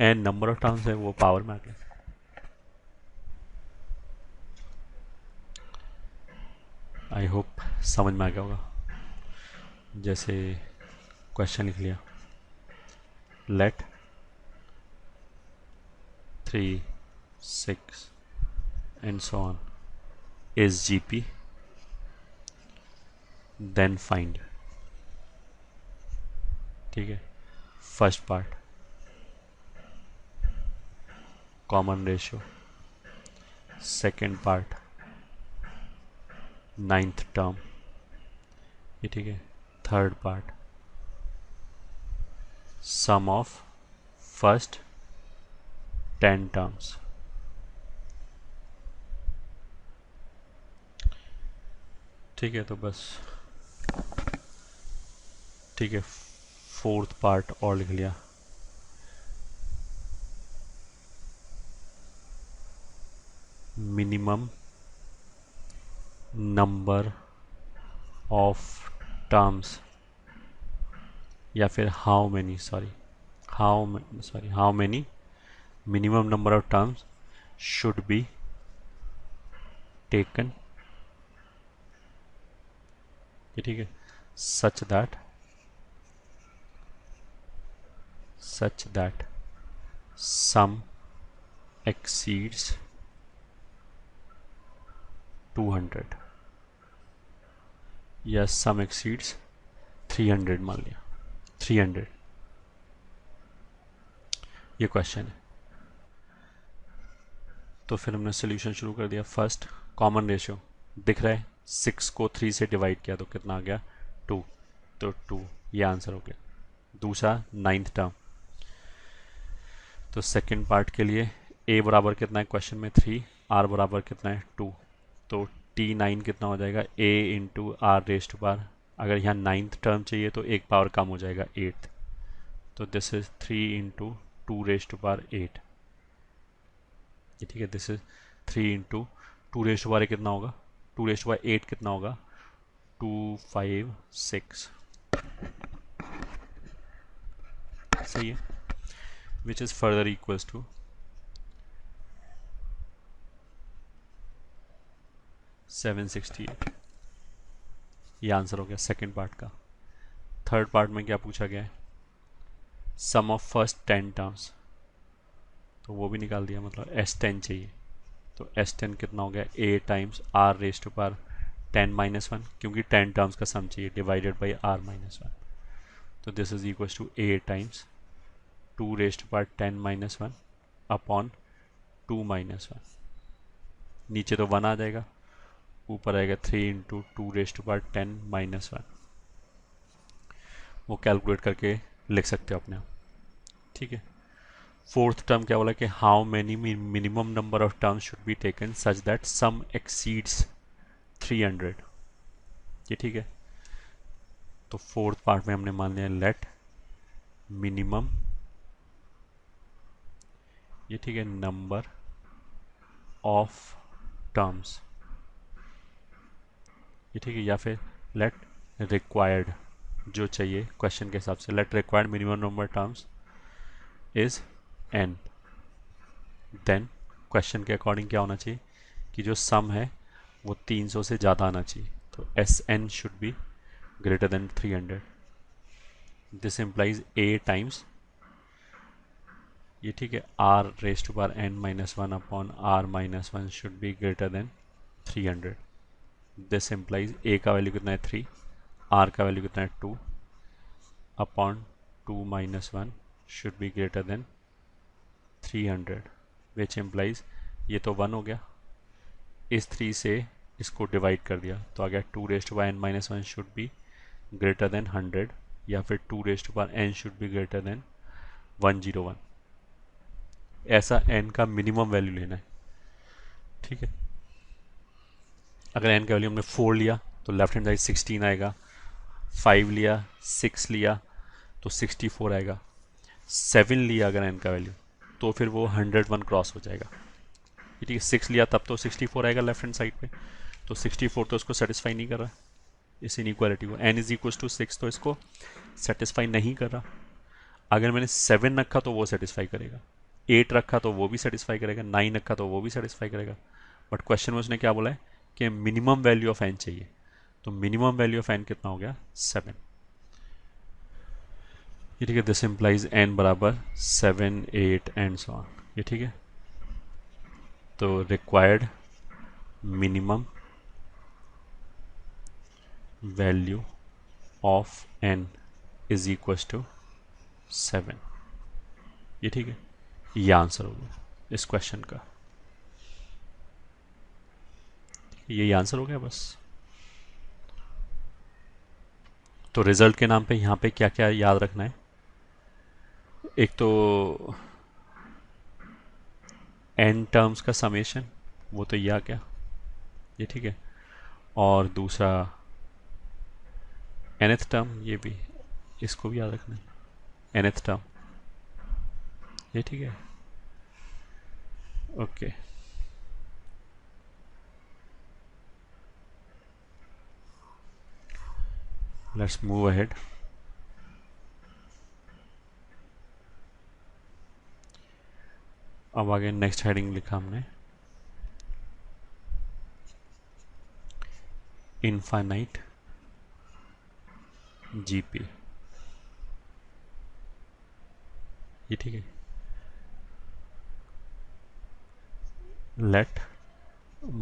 N number of terms है, वो power में आ गया। आई होप समझ में आ गया होगा। जैसे क्वेश्चन लिख लिया, let 3 6 and so on is GP, then find. ठीक है, first part common ratio, second part ninth term, ये ठीक है। Third part sum of first 10 terms. ठीक है, तो बस ठीक है, फोर्थ पार्ट और लिख लिया, मिनिमम नंबर ऑफ टर्म्स, या फिर how many how many minimum number of terms should be taken, ये ठीक है, सच दैट सम एक्सीड्स 200 या सम एक्सीड्स 300, मान लिया 300, ये क्वेश्चन है। तो फिर हमने सोल्यूशन शुरू कर दिया। फर्स्ट कॉमन रेशियो दिख रहा है, 6 को 3 से डिवाइड किया तो कितना आ गया 2, तो 2 ये आंसर हो गया। दूसरा नाइन्थ टर्म, तो सेकंड पार्ट के लिए a बराबर कितना है क्वेश्चन में 3, r बराबर कितना है 2, तो t9 कितना हो जाएगा a into are raised power. अगर यहाँ नाइन्थ टर्म चाहिए तो एक पावर कम हो जाएगा 8th, तो this is 3 into 2 rest power 8, ये ठीक है। This is 3 into 2 rest power कितना होगा, 2 रेस्ट पावर 8 कितना होगा 256, सही है, which is further equals to 768। ये आंसर हो गया सेकंड पार्ट का। थर्ड पार्ट में क्या पूछा गया है, सम ऑफ फर्स्ट 10 टर्म्स, तो वो भी निकाल दिया, मतलब S10 चाहिए, तो S10 कितना हो गया a times r raised to power 10 minus 1, क्योंकि 10 टर्म्स का सम चाहिए, डिवाइडेड बाई r माइनस 1, तो this is equal to a times 2 raised to power 10 minus 1 upon 2 minus 1, नीचे तो 1 आ जाएगा, ऊपर आएगा 3 into 2 raised to power 10 minus 1, वो कैलकुलेट करके लिख सकते हो अपने आप। ठीक है, फोर्थ टर्म क्या बोला कि how many minimum number of terms should be taken such that sum exceeds 300, ये ठीक है। तो फोर्थ पार्ट में हमने मान लिया लेट मिनिमम, ये ठीक है, नंबर ऑफ टर्म्स, ये ठीक है, या फिर लेट रिक्वायर्ड, जो चाहिए क्वेश्चन के हिसाब से, let required minimum number terms is n, then question के अकॉर्डिंग क्या होना चाहिए कि जो सम है वो 300 से ज़्यादा आना चाहिए, तो Sn should be greater than 300, this implies a times, ये ठीक है, r raise to power n minus 1 upon r minus 1 should be greater than 300, this implies a का वैल्यू कितना है 3, r का वैल्यू कितना है 2 upon 2 minus 1 should be greater than 300, which implies ये तो 1 हो गया, इस 3 से इसको डिवाइड कर दिया तो आ गया 2 raise to power n minus 1 should be greater than 100, या फिर 2 raise to power n should be greater than 101, ऐसा n का मिनिमम वैल्यू लेना है। ठीक है, अगर n का वैल्यू हमने 4 लिया तो लेफ्ट हैंड साइड 16 आएगा, 5 लिया 6 लिया तो 64 आएगा, 7 लिया अगर n का वैल्यू तो फिर वो 101 क्रॉस हो जाएगा, ठीक है। 6 लिया तब तो 64 आएगा लेफ्ट हैंड साइड पे, तो 64 तो इसको सेटिस्फाई नहीं कर रहा इस इनइक्वालिटी को, n इज इक्वल टू 6 तो इसको सेटिस्फाई नहीं कर रहा। अगर मैंने 7 रखा तो वो सेटिस्फाई करेगा, 8 रखा तो वो भी सेटिस्फाई करेगा, 9 रखा तो वो भी सेटिस्फाई करेगा। बट क्वेश्चन में उसने क्या बोला है कि मिनिमम वैल्यू ऑफ एन चाहिए, तो मिनिमम वैल्यू ऑफ एन कितना हो गया 7। ये ठीक है, दिस इम्प्लाइज एन बराबर 7 8 एंड सो ऑन। ये ठीक है, तो required minimum value of n is equal to 7। ये ठीक है, ये आंसर हो गया इस क्वेश्चन का, यही आंसर हो गया बस। तो रिजल्ट के नाम पे यहाँ पे क्या क्या याद रखना है, एक तो एन टर्म्स का समेशन, वो तो ये आ गया, ये ठीक है। और दूसरा nth टर्म, ये भी, इसको भी याद रखना है, nth टर्म, ये ठीक है, ओके। Let's move ahead. अब आगे नेक्स्ट हेडिंग लिखा हमने, इनफाइनाइट जीपी। ये ठीक है, late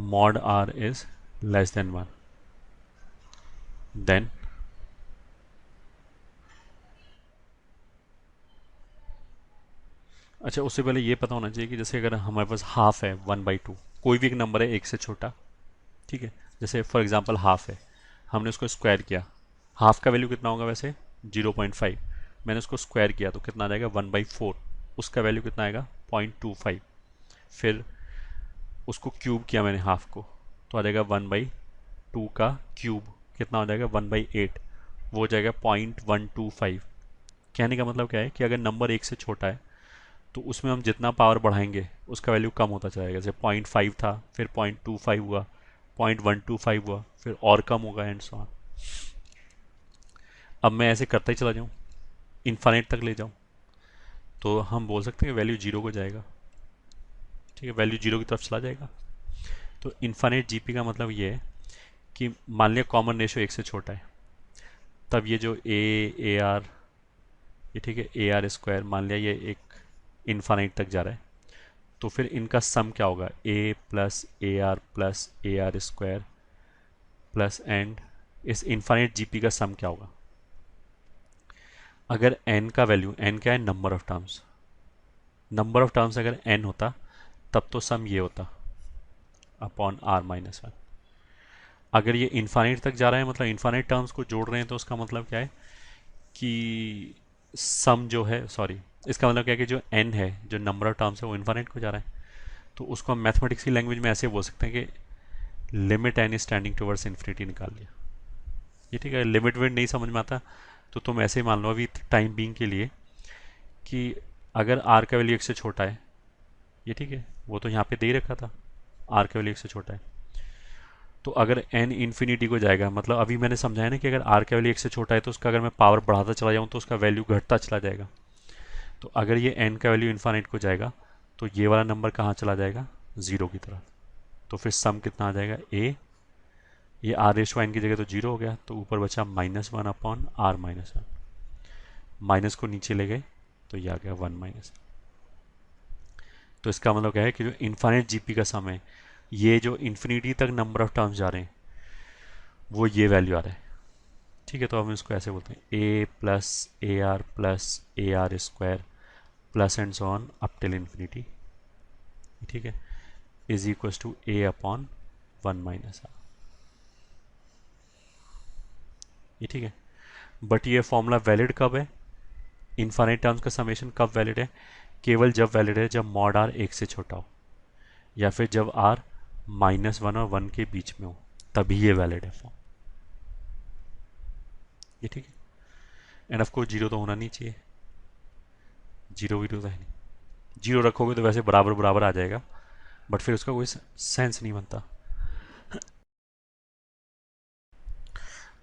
mod r is less than 1, then अच्छा उससे पहले ये पता होना चाहिए कि जैसे अगर हमारे पास हाफ है 1/2, कोई भी एक नंबर है एक से छोटा, ठीक है, जैसे फॉर एग्जांपल हाफ है, हमने उसको स्क्वायर किया, हाफ का वैल्यू कितना होगा वैसे 0.5, मैंने उसको स्क्वायर किया तो कितना आ जाएगा 1/4, उसका वैल्यू कितना आएगा 0.25, फिर उसको क्यूब किया मैंने हाफ को, तो आ जाएगा 1/2 का क्यूब, कितना हो जाएगा 1/8, वो हो जाएगा 0.125। कहने का मतलब क्या है कि अगर नंबर एक से छोटा है तो उसमें हम जितना पावर बढ़ाएंगे उसका वैल्यू कम होता चला जाएगा, जैसे 0.5 था, फिर 0.25 हुआ, 0.125 हुआ, फिर और कम होगा एंड सो ऑन। अब मैं ऐसे करता ही चला जाऊँ, इन्फानेट तक ले जाऊँ, तो हम बोल सकते हैं कि वैल्यू जीरो को जाएगा, ठीक है, वैल्यू जीरो की तरफ चला जाएगा। तो इन्फानेट जीपी का मतलब ये है कि मान लिया कॉमन रेशो एक से छोटा है, तब ये जो ए आर, ये ठीक है, ए आर स्क्वायर मान लिया ये एक इन्फानाइट तक जा रहा है, तो फिर इनका सम क्या होगा, A plus A R square plus and इस इन्फानाइट जीपी का सम क्या होगा। अगर n का वैल्यू, n क्या है number of terms, number of terms अगर n होता तब तो सम ये होता अपॉन r-1। अगर ये इन्फानाइट तक जा रहा है मतलब इन्फानाइट टर्म्स को जोड़ रहे हैं, तो उसका मतलब क्या है कि सम जो है, सॉरी, इसका मतलब क्या है कि जो n है, जो नंबर ऑफ टर्म्स है, वो इन्फानाइट को जा रहा है। तो उसको हम मैथमेटिक्स की लैंग्वेज में ऐसे बोल सकते हैं कि limit n is tending towards infinity निकाल लिया। ये ठीक है, लिमिट वेट नहीं समझ में आता तो तुम ऐसे ही मान लो अभी टाइम बीइंग के लिए कि अगर r का वैल्यू एक से छोटा है, ये ठीक है, वो तो यहाँ पे दे ही रखा था r का वैल्यू एक से छोटा है, तो अगर n इन्फिनिटी को जाएगा, मतलब अभी मैंने समझाया ना कि अगर r का वैल्यू एक से छोटा है तो उसका अगर मैं पावर बढ़ाता चला जाऊँ तो उसका वैल्यू घटता चला जाएगा। तो अगर ये n का वैल्यू इन्फानाइट को जाएगा तो ये वाला नंबर कहाँ चला जाएगा, ज़ीरो की तरफ। तो फिर सम कितना आ जाएगा, a, ये r/n की जगह तो जीरो हो गया, तो ऊपर बचा -1 अपॉन r-1, माइनस को नीचे ले गए तो ये आ गया 1 - तो इसका मतलब क्या है कि जो इन्फानाइट जीपी का सम है, ये जो इन्फिनिटी तक नंबर ऑफ टर्म्स जा रहे हैं वो ये वैल्यू आ रहा है, ठीक है। तो हम इसको ऐसे बोलते हैं a+ar+ar square plus and so on up till infinity, ठीक है, is equal to a upon 1 - r। ये ठीक है, बट ये फॉर्मूला वैलिड कब है, इन्फानाइट टर्म्स का समेशन कब वैलिड है, केवल जब वैलिड है जब मॉड आर एक से छोटा हो, या फिर जब r -1 और 1 के बीच में हो, तभी ये वैलिड है फॉर्म। ये ठीक है, एंड ऑफ कोर्स जीरो तो होना नहीं चाहिए, जीरो वीरो तो है नहीं, जीरो रखोगे तो वैसे बराबर बराबर आ जाएगा, बट फिर उसका कोई सेंस नहीं बनता।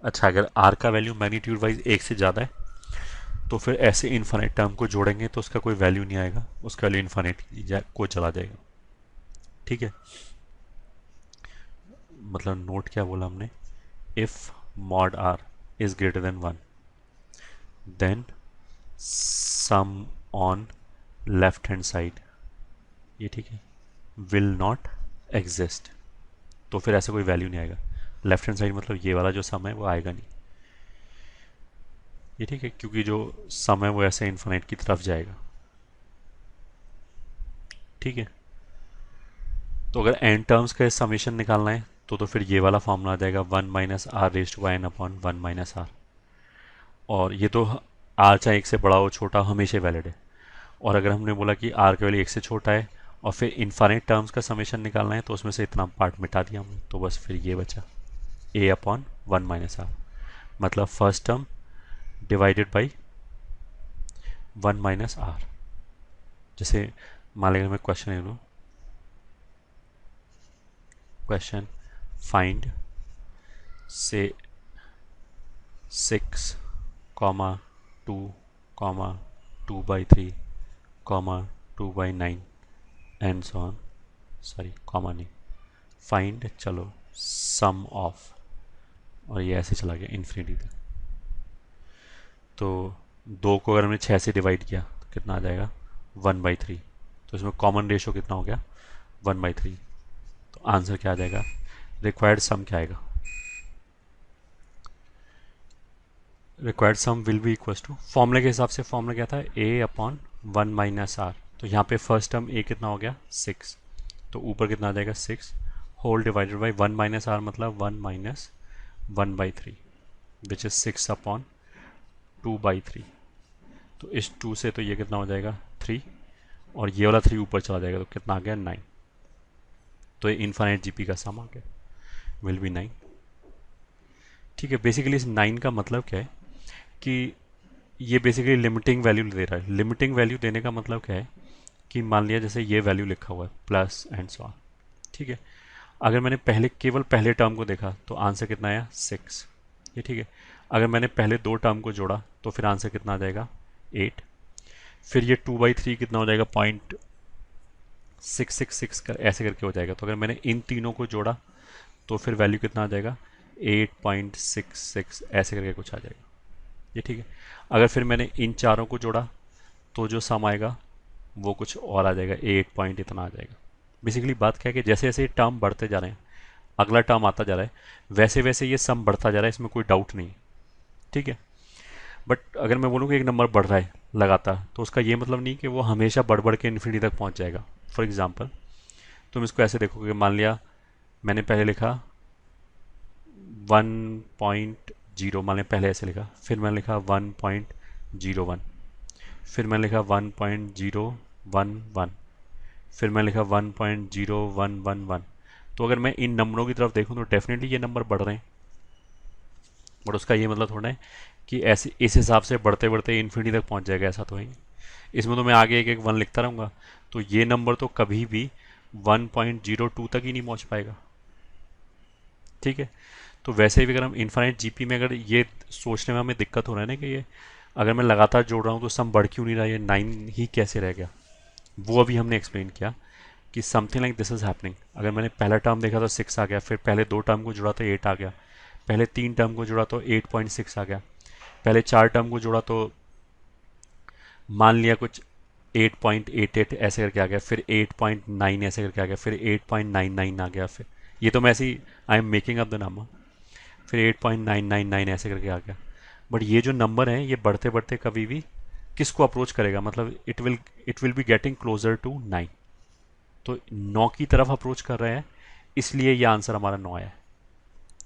अच्छा, अगर r का वैल्यू मैग्नीट्यूड वाइज एक से ज़्यादा है तो फिर ऐसे इन्फाइनाइट टर्म को जोड़ेंगे तो उसका कोई वैल्यू नहीं आएगा, उसका वैल्यू इन्फाइनाइट को चला जाएगा। ठीक है, मतलब नोट क्या बोला हमने, if mod r is greater than 1 then sum on left hand side, ये ठीक है, विल नॉट एग्जिस्ट। तो फिर ऐसा कोई वैल्यू नहीं आएगा। लेफ्ट हैंड साइड मतलब ये वाला जो सम है वो आएगा नहीं, ये ठीक है, क्योंकि जो सम है वो ऐसे इन्फिनिट की तरफ जाएगा। ठीक है, तो अगर एन टर्म्स का समीशन निकालना है तो फिर ये वाला फॉर्मूला आ जाएगा 1 minus r raise to n upon 1 minus r. और ये तो आर चाहे एक से बड़ा हो छोटा हमेशा वैलिड है। और अगर हमने बोला कि आर का वैल्यू एक से छोटा है और फिर इन्फाइनाइट टर्म्स का समीशन निकालना है तो उसमें से इतना पार्ट मिटा दिया हमने, तो बस फिर ये बचा ए अपॉन 1 माइनस आर, मतलब first term divided by 1 minus r. जैसे मान लेंगे मैं क्वेश्चन ले लूँ, क्वेश्चन फाइंड से 6 comma 2 comma 2/3 comma 2/9 and so on, sorry comma नहीं, फाइंड चलो सम ऑफ, और ये ऐसे चला गया इन्फिनिटी तक। तो 2 को अगर हमने 6 से डिवाइड किया तो कितना आ जाएगा 1/3, तो इसमें कॉमन रेशो कितना हो गया 1/3। तो आंसर क्या आ जाएगा, रिक्वायर्ड सम क्या आएगा, required sum will be equal to, फॉर्मूले के हिसाब से फॉर्मूला क्या था ए अपॉन 1 माइनस आर। तो यहाँ पे फर्स्ट टर्म ए कितना हो गया 6, तो ऊपर कितना आ जाएगा 6 whole divided by 1 minus r मतलब 1 माइनस 1/3 विच इज 6 अपॉन 2/3। तो इस 2 से तो ये कितना हो जाएगा 3, और ये वाला 3 ऊपर चला जाएगा तो कितना आ गया 9। तो ये इन्फाइनाइट जीपी का सम आ गया, विल बी 9। ठीक है, बेसिकली इस 9 का मतलब क्या है कि ये बेसिकली लिमिटिंग वैल्यू दे रहा है। लिमिटिंग वैल्यू देने का मतलब क्या है कि मान लिया जैसे ये वैल्यू लिखा हुआ है प्लस एंड सो ऑन। ठीक है, अगर मैंने केवल पहले टर्म को देखा तो आंसर कितना आया 6, ये ठीक है। अगर मैंने पहले 2 टर्म को जोड़ा तो फिर आंसर कितना आ जाएगा 8। फिर ये 2/3 कितना हो जाएगा 0.666 कर ऐसे करके हो जाएगा। तो अगर मैंने इन तीनों को जोड़ा तो फिर वैल्यू कितना आ जाएगा 8.66 ऐसे करके कुछ आ जाएगा, ये ठीक है। अगर फिर मैंने इन चारों को जोड़ा तो जो सम आएगा वो कुछ और आ जाएगा, 8 पॉइंट इतना आ जाएगा। बेसिकली बात क्या है कि जैसे जैसे टर्म बढ़ते जा रहे हैं, अगला टर्म आता जा रहा है, वैसे वैसे ये सम बढ़ता जा रहा है, इसमें कोई डाउट नहीं। ठीक है, बट अगर मैं बोलूँ कि एक नंबर बढ़ रहा है लगातार तो उसका ये मतलब नहीं कि वो हमेशा बढ़ बढ़ के इन्फिनिटी तक पहुँच जाएगा। फॉर एग्जाम्पल तुम इसको ऐसे देखोगे, मान लिया मैंने पहले लिखा 1.0, मान लिया पहले ऐसे लिखा, फिर मैंने लिखा 1.01, फिर मैंने लिखा 1.011, फिर मैंने लिखा 1.0111। तो अगर मैं इन नंबरों की तरफ देखूं तो डेफिनेटली ये नंबर बढ़ रहे हैं, बट उसका ये मतलब थोड़ा है कि ऐसे इस हिसाब से बढ़ते बढ़ते इन्फिनिटी तक पहुंच जाएगा, ऐसा तो है। इसमें तो मैं आगे एक एक 1 लिखता रहूँगा, तो ये नंबर तो कभी भी 1.02 तक ही नहीं पहुंच पाएगा। ठीक है, तो वैसे भी अगर हम इन्फाइनाइट जीपी में अगर ये सोचने में हमें दिक्कत हो रहा है ना कि ये अगर मैं लगातार जोड़ रहा हूँ तो सम बढ़ क्यों नहीं रहा, ये 9 ही कैसे रह गया, वो अभी हमने एक्सप्लेन किया कि something like this is happening. अगर मैंने पहला टर्म देखा तो 6 आ गया, फिर पहले 2 टर्म को जुड़ा तो 8 आ गया, पहले 3 टर्म को जुड़ा तो 8.6 आ गया, पहले 4 टर्म को जुड़ा तो मान लिया कुछ 8.88 ऐसे करके आ गया, फिर 8.9 ऐसे करके आ गया, फिर 8.99 आ गया, फिर ये तो मैं ऐसे ही I am making up the number, फिर 8.999 ऐसे करके आ गया। बट ये जो नंबर है ये बढ़ते बढ़ते कभी भी किसको अप्रोच करेगा, मतलब it will be getting closer to 9। तो 9 की तरफ अप्रोच कर रहे हैं, इसलिए ये आंसर हमारा 9 आया है,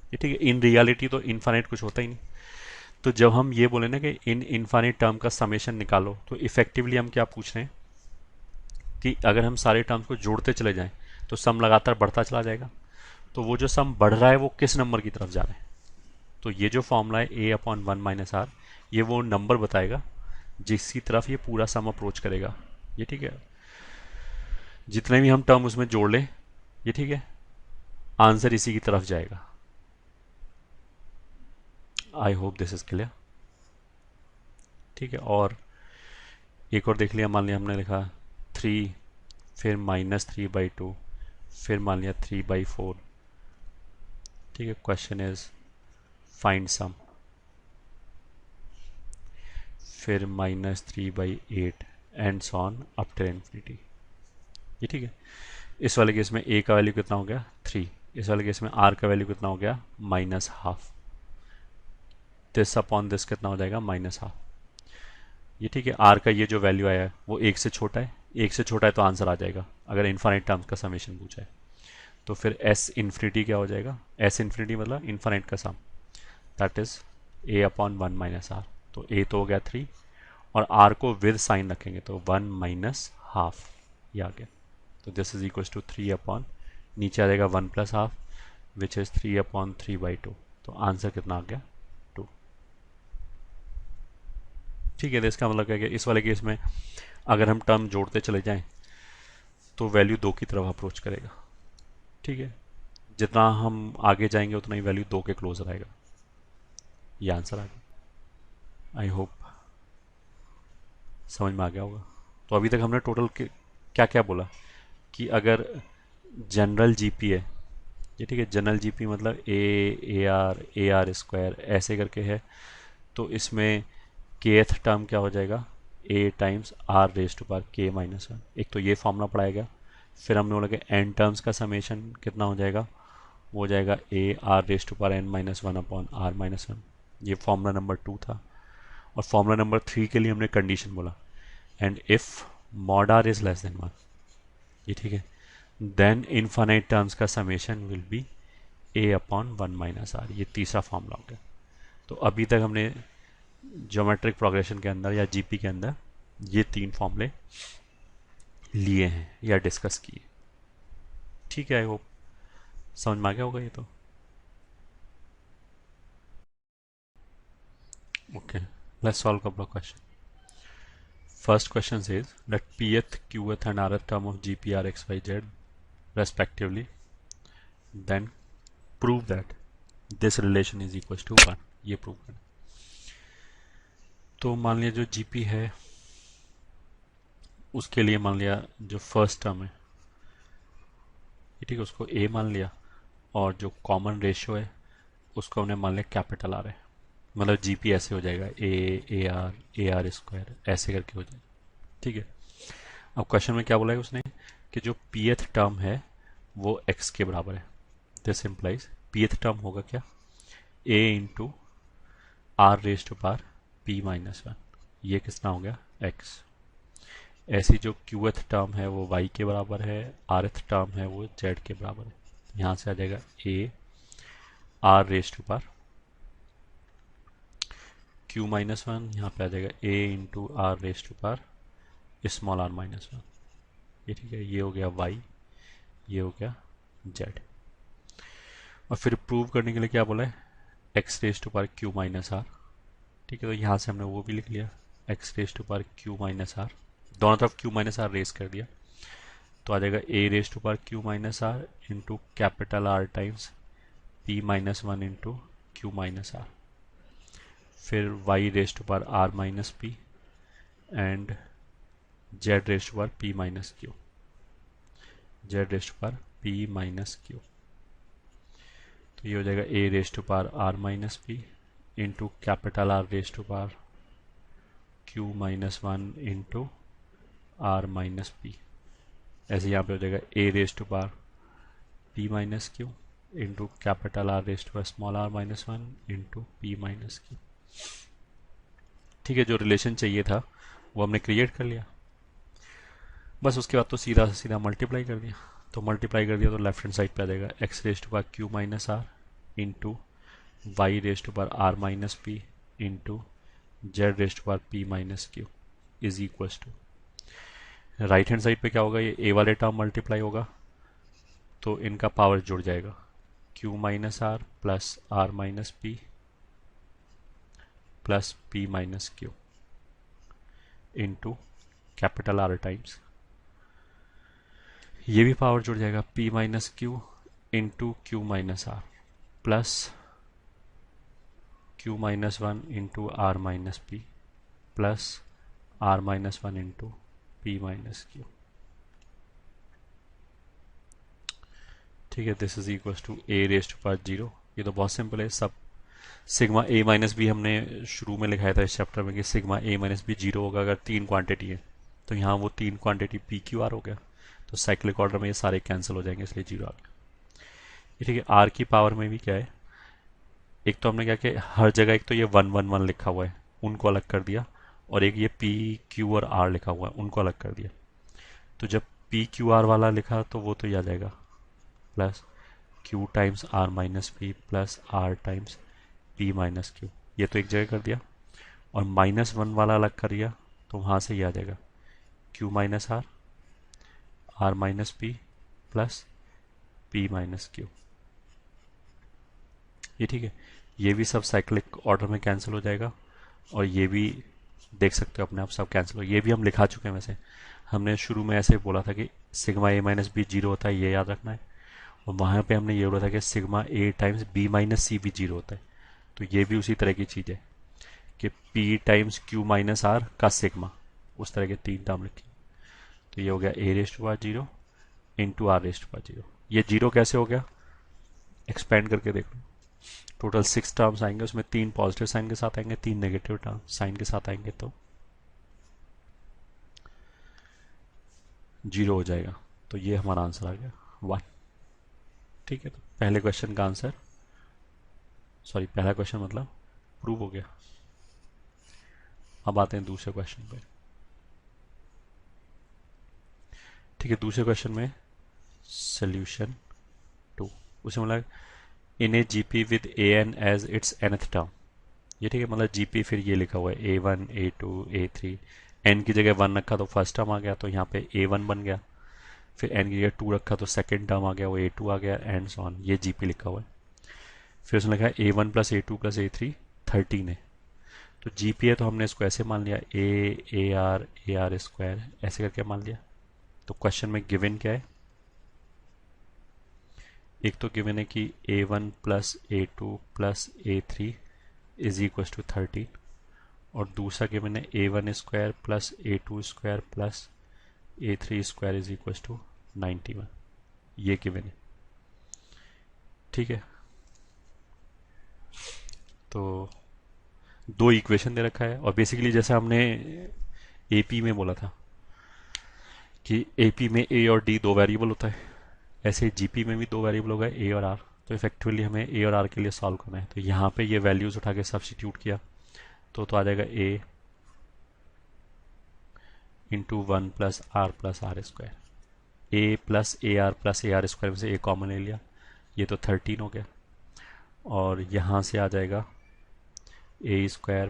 ये ठीक है। इन रियलिटी तो इनफाइनाइट कुछ होता ही नहीं। तो जब हम ये बोले ना कि इन इनफाइनाइट टर्म का समेशन निकालो, तो इफेक्टिवली हम क्या पूछ रहे हैं कि अगर हम सारे टर्म्स को जोड़ते चले जाएं तो सम लगातार बढ़ता चला जाएगा। तो वो जो सम बढ़ रहा है वो किस नंबर की तरफ जा रहा है, तो ये जो फॉर्मूला है ए अपॉन 1 माइनस आर, ये वो नंबर बताएगा जिसकी तरफ ये पूरा सम अप्रोच करेगा, ये ठीक है। जितने भी हम टर्म उसमें जोड़ लें, ये ठीक है, आंसर इसी की तरफ जाएगा। आई होप दिस इज क्लियर। ठीक है। और एक और देख लिया, मान लिया हमने लिखा 3, फिर -3/2, फिर मान लिया 3/4। ठीक है। क्वेश्चन इज फाइंड सम, फिर -3/8 and so on up till infinity. ये ठीक है। इस वाले केस में a का वैल्यू कितना हो गया 3, इस वाले केस में r का वैल्यू कितना हो गया -12, दिस अपॉन दिस कितना हो जाएगा -12। ये ठीक है। r का ये जो वैल्यू आया है वो 1 से छोटा है, 1 से छोटा है तो आंसर आ जाएगा अगर इन्फाइनाइट टर्म्स का समेशन पूछा है। तो फिर s इन्फिनिटी क्या हो जाएगा, s इन्फिनिटी मतलब इन्फाइनाइट का सम, दैट इज a/1 - r। तो a तो हो गया 3 और r को विद साइन रखेंगे तो 1 - हाफ, ये आ गया। तो this is equal to 3 upon, नीचे आ जाएगा 1 + हाफ विच इज 3/3/2। तो आंसर कितना आ गया 2। ठीक है। तो इसका मतलब क्या है कि इस वाले केस में अगर हम टर्म जोड़ते चले जाएं तो वैल्यू 2 की तरफ अप्रोच करेगा। ठीक है। जितना हम आगे जाएंगे उतना ही वैल्यू 2 के क्लोज रहेगा। ये आंसर आ गया। आई होप समझ में आ गया होगा। तो अभी तक हमने टोटल क्या क्या बोला कि अगर जनरल जीपी है, ये ठीक है, जनरल जीपी मतलब ए आर स्क्वायर ऐसे करके है, तो इसमें kth टर्म क्या हो जाएगा a times r raise to power k - 1। एक तो ये फॉर्मूला पढ़ाया गया। फिर हमने बोला कि n टर्म्स का समेशन कितना हो जाएगा, वो हो जाएगा a r raise to power n - 1 upon r - 1। ये फॉर्मूला नंबर 2 था। और फॉर्मूला नंबर 3 के लिए हमने कंडीशन बोला, and if mod r is less than 1, ये ठीक है, देन इनफाइनाइट टर्म्स का summation will be a/1 - r। ये तीसरा फॉर्मूला हो गया। तो अभी तक हमने ज्योमेट्रिक प्रोग्रेशन के अंदर या जीपी के अंदर ये 3 फॉर्मूले लिए हैं या डिस्कस किए। ठीक है। आई होप समझ में आ गया होगा ये तो। Okay, let's solve couple of question. First question says that pth, qth and rth term of gp are x, y, z respectively, then prove that this relation is equals to 1। ये prove करना। तो मान लिया जो GP है उसके लिए मान लिया जो फर्स्ट टर्म है, ठीक है, उसको a मान लिया, और जो कॉमन रेशियो है उसको हमने मान लिया कैपिटल आर है। मतलब जीपी ऐसे हो जाएगा ए आर स्क्वायर ऐसे करके हो जाएगा। ठीक है। अब क्वेश्चन में क्या बोला है उसने कि जो pth टर्म है वो x के बराबर है। दिस इम्प्लाइज pth टर्म होगा क्या, a into r raise to power p - 1। ये कितना हो गया x। ऐसी जो qth टर्म है वो y के बराबर है, rth टर्म है वो z के बराबर है। यहाँ से आ जाएगा a r raise to power q - 1, यहाँ पे आ जाएगा a into r raise to power small r - 1। ये ठीक है। ये हो गया y, ये हो गया z। और फिर प्रूव करने के लिए क्या बोला है, x raise to power q - r। ठीक है। तो यहाँ से हमने वो भी लिख लिया, x raise to power q - r, दोनों तरफ q - r रेज कर दिया। तो आ जाएगा a raise to power q - r into capital R times p - 1 into q - r। फिर y raise to power r - p and z raise to power p - q, z raise to power p - q। तो ये हो जाएगा a raise to power r - p into capital R raise to power q - 1 into r - p। ऐसे यहाँ पे हो जाएगा a raise to power p - q into capital R raise to power small r - 1 into p - q। ठीक है। जो relation चाहिए था वो हमने क्रिएट कर लिया। बस उसके बाद तो सीधा सीधा मल्टीप्लाई कर दिया। तो मल्टीप्लाई कर दिया तो लेफ्ट हैंड साइड पे आ जाएगा x raise to power q - r into y raise to power r - p into z raise to power p - q is equals to, right hand side पे क्या होगा, ये a वाले टर्म मल्टीप्लाई होगा तो इनका पावर जुड़ जाएगा, q - r plus r - p plus p - q into capital R times, ये भी पावर जुड़ जाएगा, p - q into q - r plus q - 1 into r - p plus r minus one into p minus q. ठीक है, this is equal to a raise to power 0। ये तो बहुत simple है सब। सिग्मा ए माइनस बी हमने शुरू में लिखाया था इस चैप्टर में कि सिग्मा ए माइनस बी 0 होगा अगर तीन क्वांटिटी है। तो यहाँ वो तीन क्वांटिटी पी क्यू आर हो गया, तो साइक्लिक ऑर्डर में ये सारे कैंसिल हो जाएंगे, इसलिए 0 आ गया। ये ठीक है, आर की पावर में भी क्या है, एक तो हमने क्या किया, हर जगह एक तो ये 1 1 1 लिखा हुआ है उनको अलग कर दिया, और एक ये पी क्यू और आर लिखा हुआ है उनको अलग कर दिया। तो जब पी क्यू आर वाला लिखा तो वो तो ये आ जाएगा plus q times r minus p plus r times p minus q, ये तो एक जगह कर दिया। और -1 वाला अलग कर दिया तो वहाँ से ये आ जाएगा q minus r, r minus p plus p minus q. ये ठीक है, ये भी सब साइक्लिक ऑर्डर में कैंसिल हो जाएगा, और ये भी देख सकते हो अपने आप सब कैंसिल हो। ये भी हम लिखा चुके हैं, वैसे हमने शुरू में ऐसे बोला था कि सिग्मा ए माइनस बी 0 होता है, ये याद रखना है। और वहाँ पे हमने ये बोला था कि सिग्मा ए टाइम्स बी माइनस सी भी 0 होता है। तो ये भी उसी तरह की चीज़ है कि P times Q minus r का सिग्मा, उस तरह के तीन टर्म लिखे। तो ये हो गया A raised power 0 into are raised power 0। ये 0 कैसे हो गया, एक्सपेंड करके देख लो। टोटल 6 टर्म्स आएंगे, उसमें 3 पॉजिटिव साइन के साथ आएंगे, 3 नेगेटिव टर्म साइन के साथ आएंगे, तो 0 हो जाएगा। तो ये हमारा आंसर आ गया 1। ठीक है, तो पहले क्वेश्चन का आंसर, सॉरी पहला क्वेश्चन मतलब प्रूव हो गया। अब आते हैं दूसरे क्वेश्चन पे। ठीक है, दूसरे क्वेश्चन में सोल्यूशन 2, उसे मतलब in a GP with A N as its nth term. ये ठीक है, मतलब जीपी फिर ये लिखा हुआ है A1 A2 A3, एन की जगह 1 रखा तो फर्स्ट टर्म आ गया, तो यहाँ पे A1 बन गया। फिर एन की जगह 2 रखा तो सेकेंड टर्म आ गया, वो A2 आ गया, एंड सो ऑन। ये जीपी लिखा हुआ है। फिर उसने लिखा है A1 plus A2 plus A3 13 है। तो जीपी है तो हमने इसको ऐसे मान लिया ए आर स्क्वायर ऐसे करके मान लिया। तो क्वेश्चन में गिवन क्या है, एक तो गिवन है कि A1 plus A2 plus A3 is equal to 13, और दूसरा गिवन है A1 square plus A2 square plus A3 square is equal to 91। ये गिवन है। ठीक है, तो दो इक्वेशन दे रखा है, और बेसिकली जैसे हमने एपी में बोला था कि एपी में ए और डी दो वेरिएबल होता है, ऐसे जीपी में भी दो वेरिएबल होगा ए और आर। तो इफेक्टिवली हमें ए और आर के लिए सॉल्व करना है। तो यहाँ पे ये वैल्यूज उठा के सब्स्टिट्यूट किया तो आ जाएगा A into 1 plus are square. A R square में से ए कॉमन ले लिया, ये तो 13 हो गया। और यहाँ से आ जाएगा A square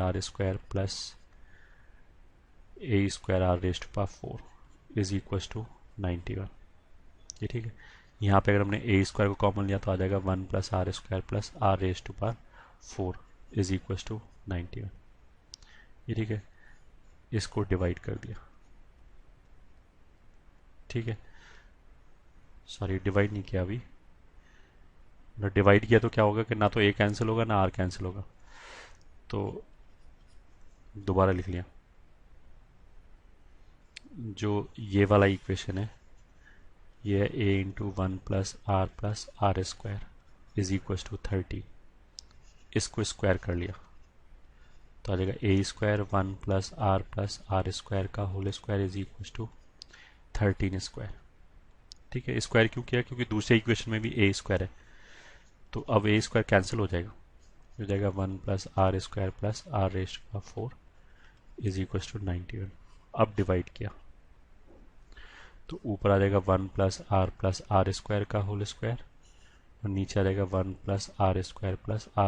R square plus A square R raised to power 4 is equal to 91। ये ठीक है, यहाँ पे अगर हमने ए स्क्वायर को कॉमन लिया तो आ जाएगा 1 plus are square plus r raised to power 4 is equal to 91। ये ठीक है, इसको डिवाइड कर दिया। ठीक है, सॉरी डिवाइड नहीं किया अभी, डिवाइड किया तो क्या होगा कि ना तो ए कैंसिल होगा ना आर कैंसिल होगा, तो दोबारा लिख लिया। जो ये वाला इक्वेशन है ये है A into 1 plus are square is equal to 30। इसको स्क्वायर कर लिया तो आ जाएगा A square 1 plus are square का whole square is equal to 13 square. ठीक है, स्क्वायर क्यों किया, क्योंकि दूसरे इक्वेशन में भी ए स्क्वायर है, तो अब ए स्क्वायर कैंसिल हो जाएगा, हो जाएगा 1 plus are square plus r raised का 4 इज इक्वल टू 91। अब डिवाइड किया तो ऊपर आ जाएगा 1 प्लस आर स्क्वायर का होल स्क्वायर, और नीचे आ जाएगा 1 प्लस आर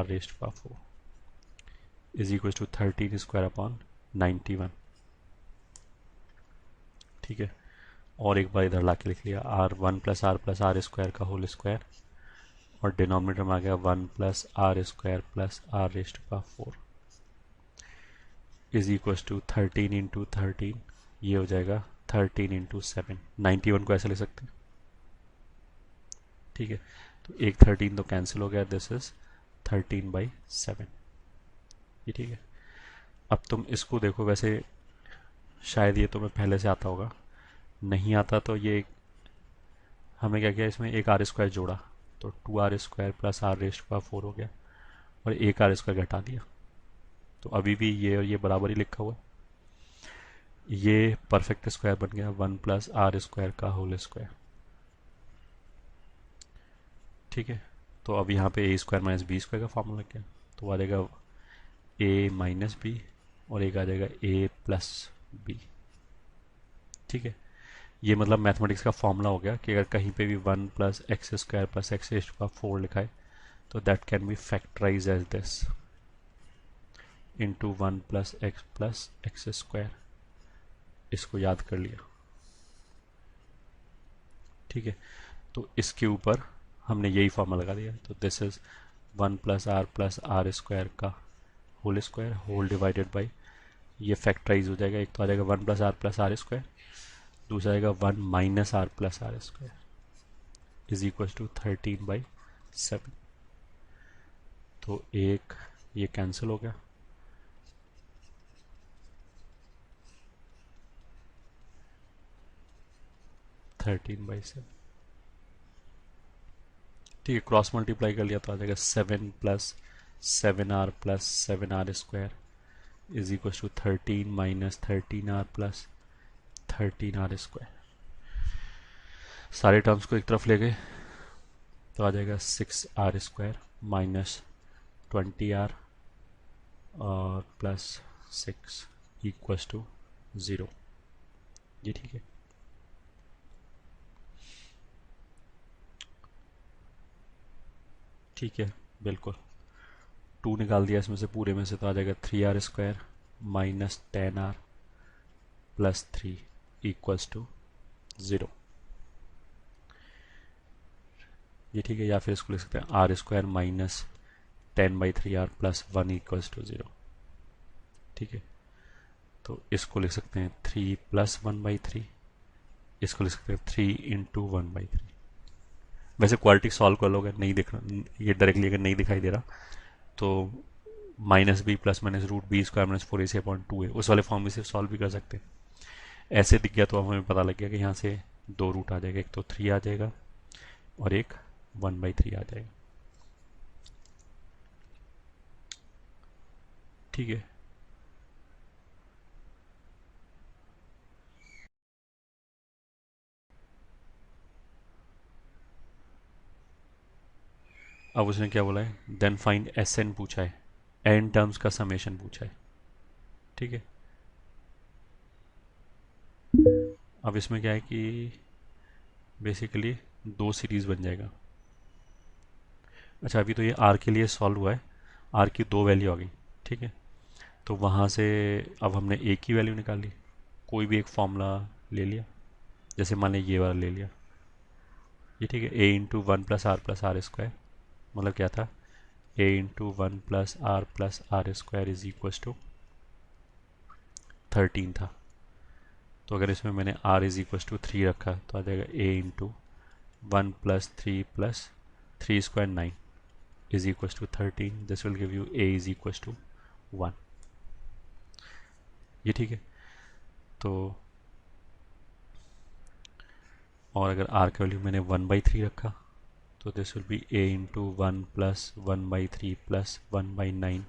रेस्ट का 4 is equal to 13 square upon 91। ठीक है, और एक बार इधर ला के लिख लिया आर 1 प्लस आर स्क्वायर का होल स्क्वायर, और डिनोमिनेटर में आ गया 1 plus are square plus r raised का 4 इज इक्वल टू 13 इंटू 13, ये हो जाएगा 13 इंटू 7। 91 को ऐसे ले सकते हैं। ठीक है, तो एक 13 तो कैंसिल हो गया, दिस इज 13/7। ये ठीक है, अब तुम इसको देखो, वैसे शायद ये तुम्हें पहले से आता होगा, नहीं आता तो ये हमें क्या किया, इसमें एक आर स्क्वायर जोड़ा, तो 2r² प्लस आर रेस्ट का 4 हो गया, और एक आर स्क्वायर घटा दिया, तो अभी भी ये और ये बराबर ही लिखा हुआ है। ये परफेक्ट स्क्वायर बन गया 1+r² का होल स्क्वायर। ठीक है, तो अब यहाँ पे a² माइनस b² का फॉर्मूला लग गया, तो आ जाएगा a माइनस बी, और एक आ जाएगा a प्लस बी। ठीक है, ये मतलब मैथमेटिक्स का फॉर्मूला हो गया कि अगर कहीं पे भी 1+x² plus x raise to power 4 लिखा है तो that can be factorize as this into 1+x plus x²। इसको याद कर लिया। ठीक है, तो इसके ऊपर हमने यही फॉर्मूला लगा दिया, तो दिस इज 1+r+r² का whole square whole divided by, ये फैक्टराइज हो जाएगा, एक तो आ जाएगा 1+r+r², दूसरा आएगा 1-r+r² इज इक्वल टू 13/7। तो एक ये कैंसिल हो गया, थर्टीन बाई सेवन। ठीक है, क्रॉस मल्टीप्लाई कर लिया तो आ जाएगा 7+7r+7r² is equal to 13-13r+13r²। सारे टर्म्स को एक तरफ ले गए तो आ जाएगा 6r² माइनस 20r और प्लस 6 इक्वल्स टू 0। ये ठीक है। ठीक है, बिल्कुल 2 निकाल दिया इसमें से, पूरे में से, तो आ जाएगा 3r² minus 10r plus 3 equals to 0। ये ठीक है, या फिर इसको लिख सकते हैं r² minus 10/3r plus 1 equals to 0। ठीक है, तो इसको लिख सकते हैं 3 प्लस 1/3, इसको लिख सकते हैं 3 इंटू 1/3। वैसे क्वालिटी सॉल्व कर लोगे, नहीं दिख रहा ये डायरेक्टली अगर नहीं दिखाई दे रहा तो -b plus minus √b² minus 4ac/2 है, उस वाले फॉर्म में से सॉल्व भी कर सकते हैं। ऐसे दिख गया तो हमें पता लग गया कि यहाँ से 2 रूट आ जाएगा, एक तो 3 आ जाएगा और एक 1/3 आ जाएगा। ठीक है, अब उसने क्या बोला है, देन फाइंड Sn पूछा है, एन टर्म्स का समेशन पूछा है। ठीक है, अब इसमें क्या है कि बेसिकली 2 सीरीज बन जाएगा। अच्छा, अभी तो ये आर के लिए सॉल्व हुआ है, आर की 2 वैल्यू आ गई। ठीक है, तो वहाँ से अब हमने ए की वैल्यू निकाल ली, कोई भी एक फॉर्मूला ले लिया, जैसे मान लिया ये वाला ले लिया। ये ठीक है, ए इंटू 1+r+r², मतलब क्या था, a into 1+r+r² is equal to 13 था। तो अगर इसमें मैंने r इज इक्वल टू 3 रखा तो आ जाएगा a into 1+3+3² 9 is equal to 13। This will give you a is equal to 1। ये ठीक है, तो और अगर r का वैल्यू मैंने 1/3 रखा तो this will be a into 1+1/3 plus 1/9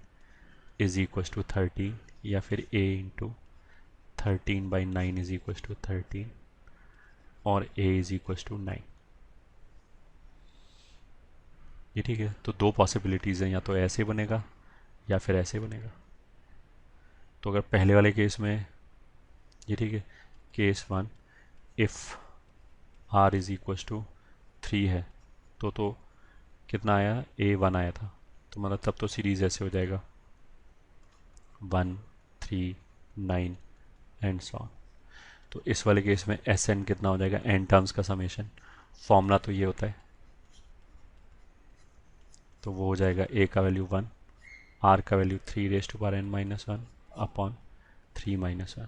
is equal to 13, या फिर a into 13/9 is equal to 13 और a इज इक्वल टू 9। ये ठीक है, तो 2 पॉसिबिलिटीज़ हैं, या तो ऐसे बनेगा या फिर ऐसे बनेगा। तो अगर पहले वाले केस में, ये ठीक है, case 1 if r is equal to 3 है तो कितना आया, a1 आया था, तो मतलब तब तो सीरीज़ ऐसे हो जाएगा 1 3 9 एंड सो ऑन। तो इस वाले केस में Sn कितना हो जाएगा, n टर्म्स का समेशन, फॉर्मूला तो ये होता है, तो वो हो जाएगा a का वैल्यू 1, r का value 3n-1 upon 3-1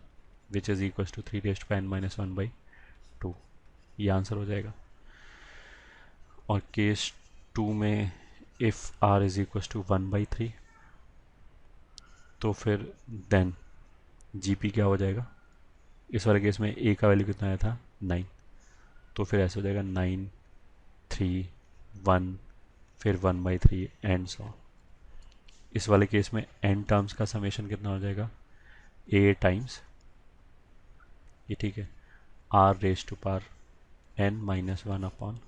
which is equal to 3n-1/2। ये आंसर हो जाएगा। और केस 2 में if r is equal to 1/3 तो फिर देन जीपी क्या हो जाएगा, इस वाले केस में ए का वैल्यू कितना आया था 9, तो फिर ऐसे हो जाएगा 9 3 1 फिर 1/3 एंड सो। इस वाले केस में n टर्म्स का समेशन कितना हो जाएगा a टाइम्स, ये ठीक है, r raise to power n-1 upon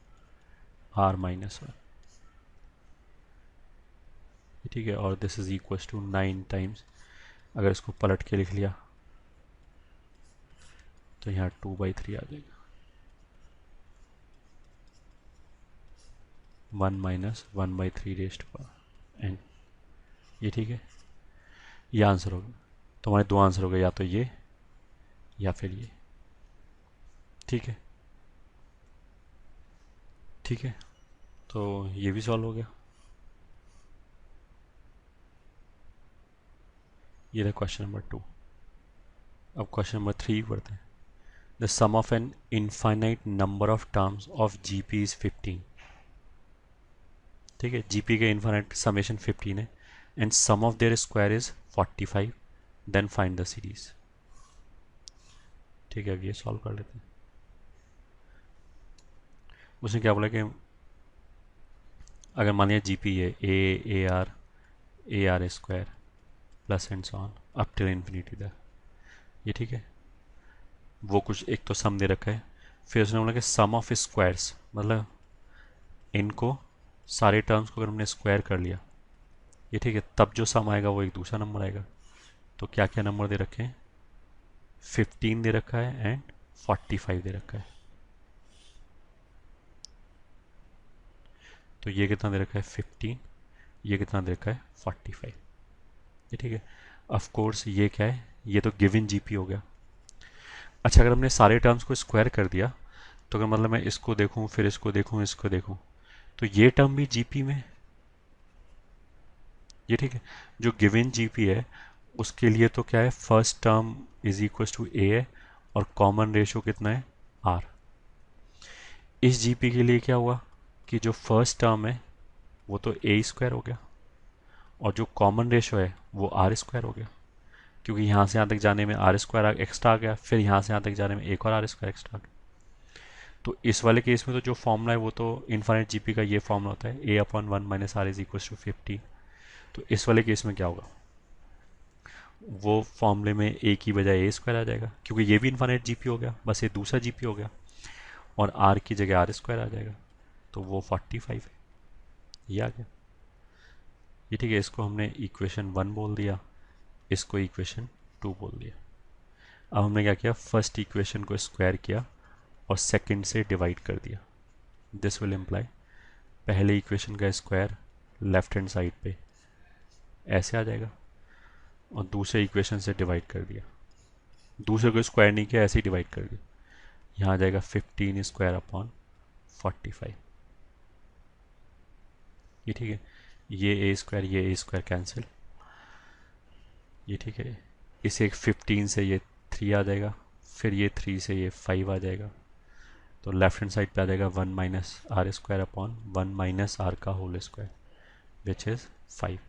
r-1, ठीक है, और this is equal to 9 times, अगर इसको पलट के लिख लिया तो यहाँ 2/3 आ जाएगा, 1-1/3 रेज टू पावर n, ये ठीक है, ये आंसर होगा। तो हमारे दो आंसर हो गए, या तो ये या फिर ये, ठीक है, ठीक है, तो ये भी सॉल्व हो गया। ये था क्वेश्चन नंबर 2। अब क्वेश्चन नंबर 3 पढ़ते हैं। The sum of an infinite number of terms of GP is 15, ठीक है, जीपी का इनफाइनाइट समेशन 15 है, and sum of their square is 45, then find the series. ठीक है, अब ये सॉल्व कर लेते हैं। उसने क्या बोला कि अगर मान लिया जीपी है ए R square plus and so on up till infinity तक, ये ठीक है, वो कुछ एक तो सम दे रखा है, फिर उसने बोला कि सम ऑफ स्क्वायर्स, मतलब इनको सारे टर्म्स को अगर हमने स्क्वायर कर लिया, ये ठीक है, तब जो सम आएगा वो एक दूसरा नंबर आएगा। तो क्या क्या नंबर दे रखे हैं, 15 दे रखा है एंड 45 दे रखा है। तो ये कितना दे रखा है 15, ये कितना दे रखा है 45, ये ठीक है। ऑफ कोर्स ये क्या है, ये तो गिवन जीपी हो गया। अच्छा, अगर हमने सारे टर्म्स को स्क्वायर कर दिया तो अगर मतलब मैं इसको देखूं फिर इसको देखूं इसको देखूं, तो ये टर्म भी जीपी में, ये ठीक है, जो गिवन जीपी है उसके लिए तो क्या है, first term is equal to A है और कॉमन रेशो कितना है आर। इस जीपी के लिए क्या हुआ कि जो फर्स्ट टर्म है वो तो ए स्क्वायर हो गया और जो कॉमन रेशो है वो आर स्क्वायर हो गया, क्योंकि यहाँ से यहाँ तक जाने में आर स्क्वायर एक्स्ट्रा आ गया, फिर यहाँ से यहाँ तक जाने में एक और आर स्क्वायर एक्स्ट्रा आ गया। तो इस वाले केस में तो जो फॉर्मूला है वो तो इनफाइनाइट जीपी का ये फॉर्मूला होता है a/1 - r is equal to 50। तो इस वाले केस में क्या होगा, वो फॉर्मूले में ए की बजाय ए स्क्वायर आ जाएगा, क्योंकि ये भी इनफाइनाइट जीपी हो गया, बस ये दूसरा जीपी हो गया, और आर की जगह आर स्क्वायर आ जाएगा, तो वो 45 है, ये आ गया, ये ठीक है। इसको हमने इक्वेशन 1 बोल दिया, इसको इक्वेशन 2 बोल दिया। अब हमने क्या किया, फर्स्ट इक्वेशन को स्क्वायर किया और सेकंड से डिवाइड कर दिया। दिस विल इम्प्लाई पहले इक्वेशन का स्क्वायर लेफ्ट हैंड साइड पे ऐसे आ जाएगा और दूसरे इक्वेशन से डिवाइड कर दिया, दूसरे को स्क्वायर नहीं किया, ऐसे ही डिवाइड कर दिया, यहाँ आ जाएगा 15 स्क्वायर अपॉन 45, ये ठीक है। ये ए स्क्वायर कैंसिल, ये ठीक है, इसे 15 से ये 3 आ जाएगा, फिर ये 3 से ये 5 आ जाएगा, तो लेफ्ट हैंड साइड पे आ जाएगा 1 - r स्क्वायर अपॉन 1 - r का होल स्क्वायर विच इज़ 5,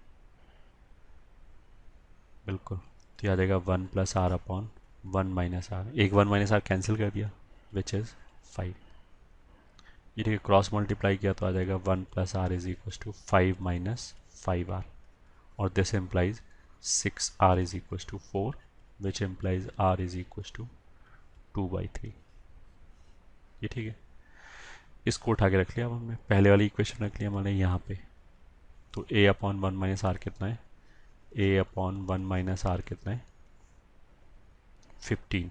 बिल्कुल। तो ये आ जाएगा 1 + r अपॉन 1 - r, एक 1 - r कैंसिल कर दिया विच इज़ 5, ये ठीक है, क्रॉस मल्टीप्लाई किया तो आ जाएगा 1 + r is equal to 5 - 5r, और this implies 6r is equal to 4 which implies r is equal to 2/3, ये ठीक है। इसको उठा के रख लिया, अब हमने पहले वाली इक्वेशन रख लिया मैंने यहाँ पे, तो a/1 - r कितना है, a/1 - r कितना है 15,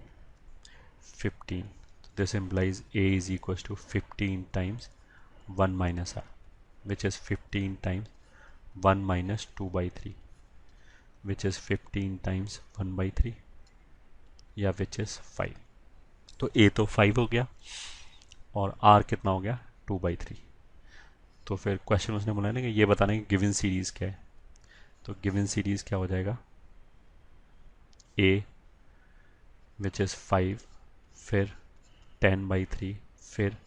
15, this implies a is equals to 15 times 1 - r, which is 15 times 1 - 2/3, which is 15 times 1/3, या which is 5। तो a तो 5 हो गया और r कितना हो गया 2/3। तो फिर क्वेश्चन उसने बोला ना कि ये बताना है कि गिवन सीरीज क्या है, तो गिवन सीरीज क्या हो जाएगा, a विच इज़ 5, फिर 10/3, फिर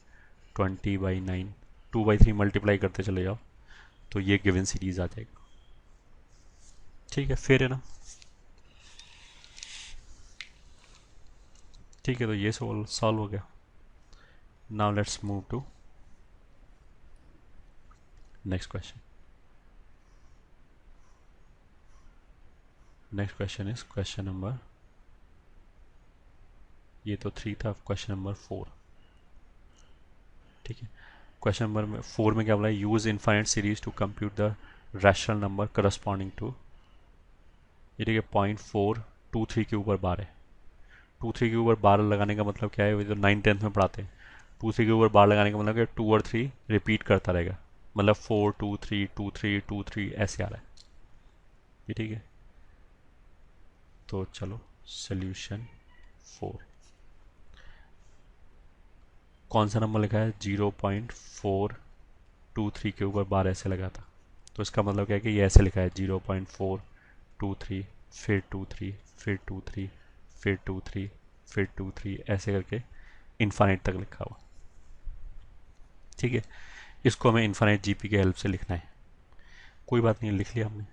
20/9, 2/3 मल्टीप्लाई करते चले जाओ तो ये गिवन सीरीज आ जाएगा, ठीक है, फिर है ना। ठीक है, तो ये सॉल्व हो गया. Now let's move to next question. Next question is question number, ये तो 3 था, क्वेश्चन नंबर 4. ठीक है, क्वेश्चन नंबर 4 में क्या बोला है, use infinite series to compute the rational number corresponding to. ये ठीक है, 0.423 के ऊपर बार है. 2 3 के ऊपर बार लगाने का मतलब क्या है, वो तो 9th 10th में पढ़ाते हैं. 2 3 के ऊपर बार लगाने का मतलब क्या, 2 और 3 रिपीट करता रहेगा, मतलब 4 2 3 2 3 2 3 ऐसे आ रहा है. ये ठीक है, तो चलो सोल्यूशन 4. कौन सा नंबर लिखा है, 0.423 के ऊपर बार ऐसे लगा था, तो इसका मतलब क्या है कि ये ऐसे लिखा है 0.423 फिर 2 3 फिर 2 3 फिर 2 3 फिर 2 3 ऐसे करके इन्फाइनाइट तक लिखा हुआ. ठीक है, इसको हमें इन्फाइनाइट जीपी की हेल्प से लिखना है. कोई बात नहीं, लिख लिया हमने.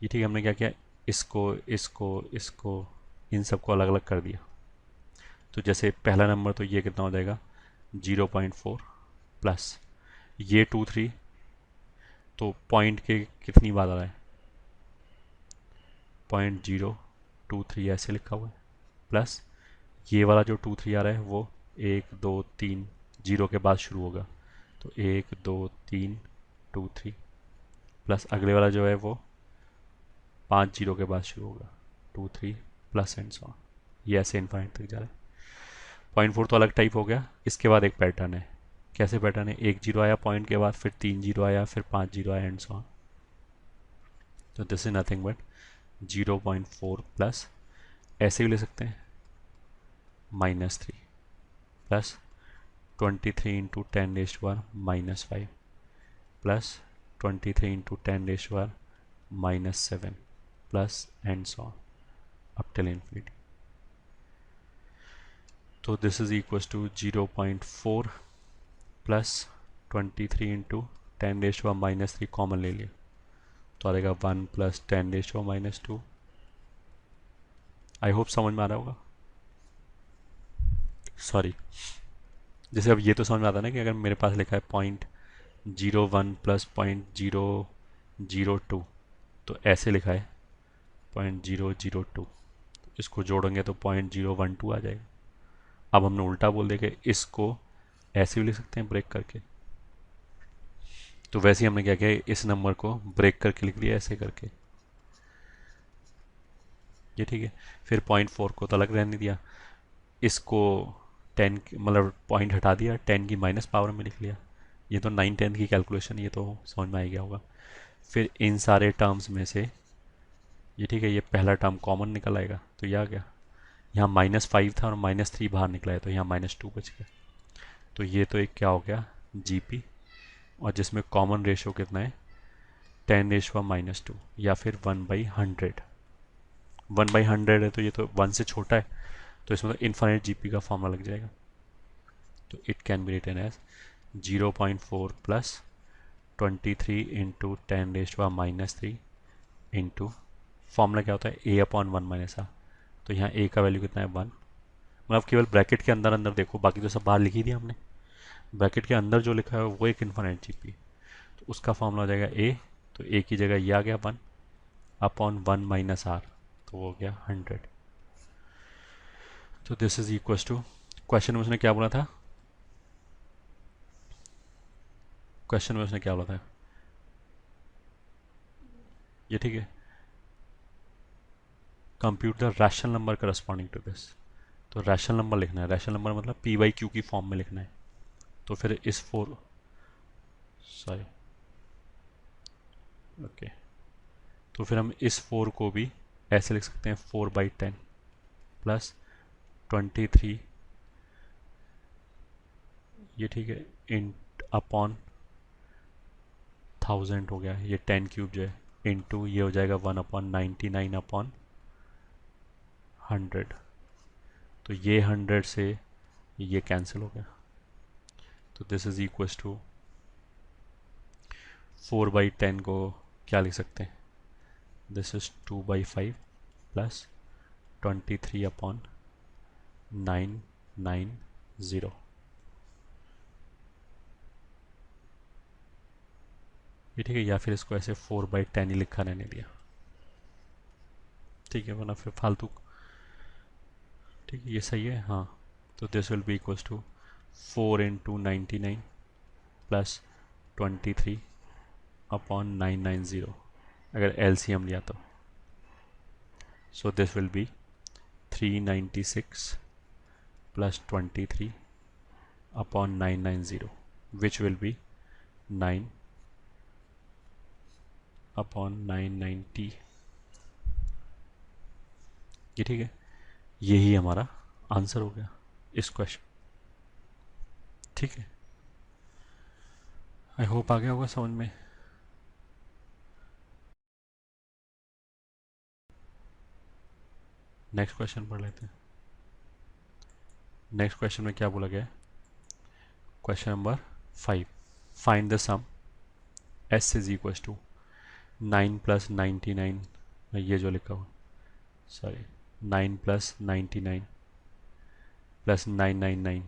ये ठीक है, हमने क्या किया, इसको इसको इसको इन सबको अलग अलग कर दिया. तो जैसे पहला नंबर तो ये कितना हो जाएगा, 0.4 प्लस ये 2 3, तो पॉइंट के कितनी बार आ रहा है, 0.023 ऐसे लिखा हुआ है, प्लस ये वाला जो 2 3 आ रहा है वो 1 2 3 जीरो के बाद शुरू होगा, तो 1 2 3 2 3, प्लस अगले वाला जो है वो 5 जीरो के बाद शुरू होगा, 2 3 प्लस एंड सो ऑन. ये ऐसे इन्फाइनाइट तक जा रहा है. 0.4 तो अलग टाइप हो गया. इसके बाद एक पैटर्न है. कैसे पैटर्न है, 1 जीरो आया पॉइंट के बाद, फिर 3 जीरो आया, फिर 5 जीरो आया एंड सो ऑन. तो this is nothing but 0.4 plus, ऐसे भी ले सकते हैं, -3 plus 23 into 10⁻⁴ -5 plus 23 into 10⁻⁴ -7 plus and so on up till infinity. तो this is equal to 0.4 plus 23 into 10⁻⁻³ common ले लिया, तो आ जाएगा 1 प्लस 10⁻⁻². आई होप समझ में आ रहा होगा. सॉरी, जैसे अब ये तो समझ में आता है ना कि अगर मेरे पास लिखा है 0.01 प्लस 0.002, तो ऐसे लिखा है 0.002, इसको जोड़ेंगे तो 0.012 आ जाएगा. अब हमने उल्टा बोल दिया कि इसको ऐसे भी लिख सकते हैं ब्रेक करके, तो वैसे ही हमने क्या किया, इस नंबर को ब्रेक करके लिख दिया ऐसे करके. ये ठीक है, फिर 0.4 को तो अलग रहने दिया, इसको 10 मतलब पॉइंट हटा दिया, 10 की माइनस पावर में लिख लिया. ये तो 9th 10th की कैलकुलेशन, ये तो समझ में आ गया होगा. फिर इन सारे टर्म्स में से ये ठीक है, ये पहला टर्म कॉमन निकल आएगा, तो ये आ गया. यहाँ -5 था और -3 बाहर निकला है, तो यहाँ -2 बच गया. तो ये तो एक क्या हो गया, जीपी, और जिसमें कॉमन रेशो कितना है, 10⁻⁻² या फिर 1/100. 1/100 है तो ये तो 1 से छोटा है, तो इसमें तो इन्फाइनाइट जीपी का फॉर्मूला लग जाएगा. तो it can be written as 0.4 plus 23 into 10⁻⁻³ into, formula क्या होता है, a/1 - r. तो यहाँ a का वैल्यू कितना है, 1. मतलब केवल ब्रैकेट के अंदर अंदर देखो, बाकी तो सब बाहर लिख ही दिया हमने. ब्रैकेट के अंदर जो लिखा है वो एक इन्फाइनाइट जीपी, तो उसका फॉर्मूला हो जाएगा a, तो a की जगह ये आ गया 1/1 - r, तो वो हो गया 100. तो this is equal to, question में उसने क्या बोला था, क्वेश्चन में उसने क्या बोला था, ये ठीक है, compute the rational number corresponding to this. तो रैशनल नंबर लिखना है, रैशनल नंबर मतलब p/q की फॉर्म में लिखना है. तो फिर इस 4, सॉरी, ओके, तो फिर हम इस 4 को भी ऐसे लिख सकते हैं, 4/10 प्लस 23, ये ठीक है, इन अपॉन 1000 हो गया, ये 10³ जो है, इंटू ये हो जाएगा 1/99/100. तो ये 100 से ये कैंसिल हो गया, तो दिस इज इक्वल टू 4/10 को क्या लिख सकते हैं, दिस इज 2/5 प्लस 23/100. 990। ये ठीक है, या फिर इसको ऐसे 4/10 ही लिखा रहने दिया, ठीक है, वरना फिर फालतू। ठीक है, ये सही है, हाँ। तो this will be equals to 4 × 99 plus 23/990 अगर LCM लिया तो। So this will be 396 plus 23/990 which will be 9/990। ये ठीक है, यही हमारा आंसर हो गया इस क्वेश्चन। ठीक है, आई होप आ गया होगा समझ में। नेक्स्ट क्वेश्चन पढ़ लेते हैं। नेक्स्ट क्वेश्चन में क्या बोला गया है? Question number 5, find the sum S is equal to 9 + 99, ये जो लिखा हुआ, सॉरी, 9 + 99 + 999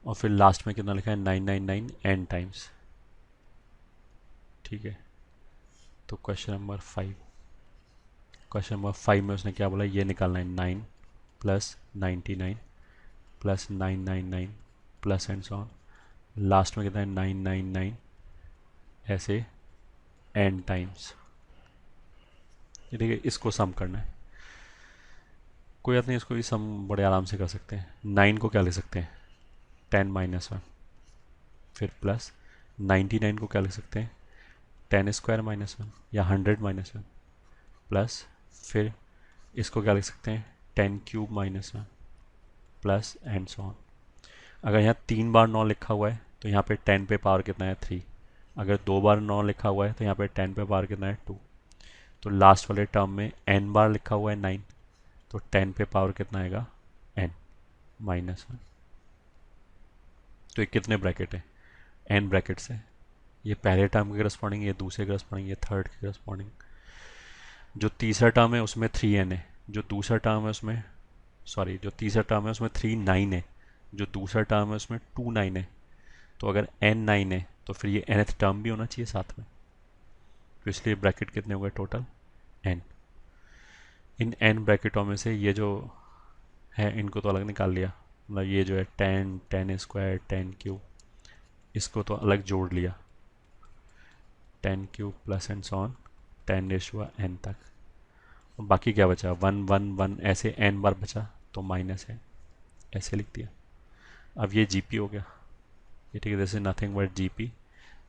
और फिर लास्ट में कितना लिखा है 999 n टाइम्स। ठीक है, तो क्वेश्चन नंबर 5 में उसने क्या बोला, ये निकालना है 9 + 99 + 999 plus and so on, last में कितना है 999 ऐसे n टाइम्स। ठीक है, इसको सम करना है। कोई बात नहीं, इसको भी सम बड़े आराम से कर सकते हैं। 9 को क्या लिख सकते हैं 10 - 1, फिर प्लस 99 को क्या लिख सकते हैं 10² - 1 या 100 - 1, प्लस फिर इसको क्या लिख सकते हैं 10³ - 1 प्लस एंड सो ऑन। अगर यहाँ 3 बार 9 लिखा हुआ है तो यहाँ पे 10 पे पावर कितना है 3। अगर 2 बार 9 लिखा हुआ है तो यहाँ पे 10 पे पावर कितना है 2। तो लास्ट वाले टर्म में n बार लिखा हुआ है 9, तो 10 पे पावर कितना आएगा n - 1। तो ये कितने ब्रैकेट है n ब्रैकेट्स है। ये पहले टर्म के करस्पॉन्डिंग, ये दूसरे करस्पॉन्डिंग, ये थर्ड के करस्पॉन्डिंग। जो तीसरा टर्म है उसमें 3n है, जो दूसरा टर्म है उसमें, सॉरी, जो तीसरा टर्म है उसमें 3 9 है, जो दूसरा टर्म है उसमें 2 9 है। तो अगर n 9 है तो फिर ये nth टर्म भी होना चाहिए साथ में, तो इसलिए ब्रैकेट कितने हो गए टोटल n। इन n ब्रैकेटों में से ये जो है इनको तो अलग निकाल लिया, मतलब ये जो है 10 10² 10³ इसको तो अलग जोड़ लिया, 10³ plus and so on 10⁻n तक। और बाकी क्या बचा 1 1 1 ऐसे n बार बचा, तो माइनस है, ऐसे लिख दिया। अब ये GP हो गया, ये ठीक है, this is nothing but GP,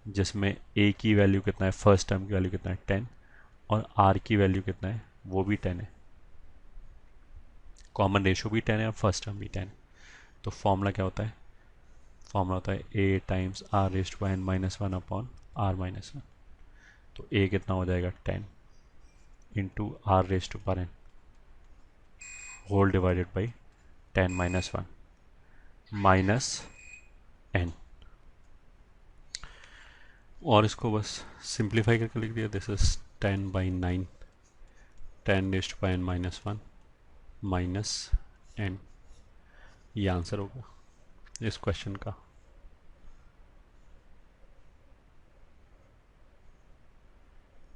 जिसमें a की वैल्यू कितना है, फर्स्ट टर्म की वैल्यू कितना है 10 और r की वैल्यू कितना है वो भी 10 है, कॉमन रेशो भी 10 है और फर्स्ट टर्म भी 10। तो फॉर्मूला क्या होता है, फॉर्मूला होता है a × r⁻n - 1/r-1। तो a कितना हो जाएगा 10 × r⁻n whole divided by 10 - 1 minus n। और इसको बस सिंप्लीफाई करके लिख दिया, this is 10/9 10⁻n - 1 minus n। ये आंसर होगा इस क्वेश्चन का।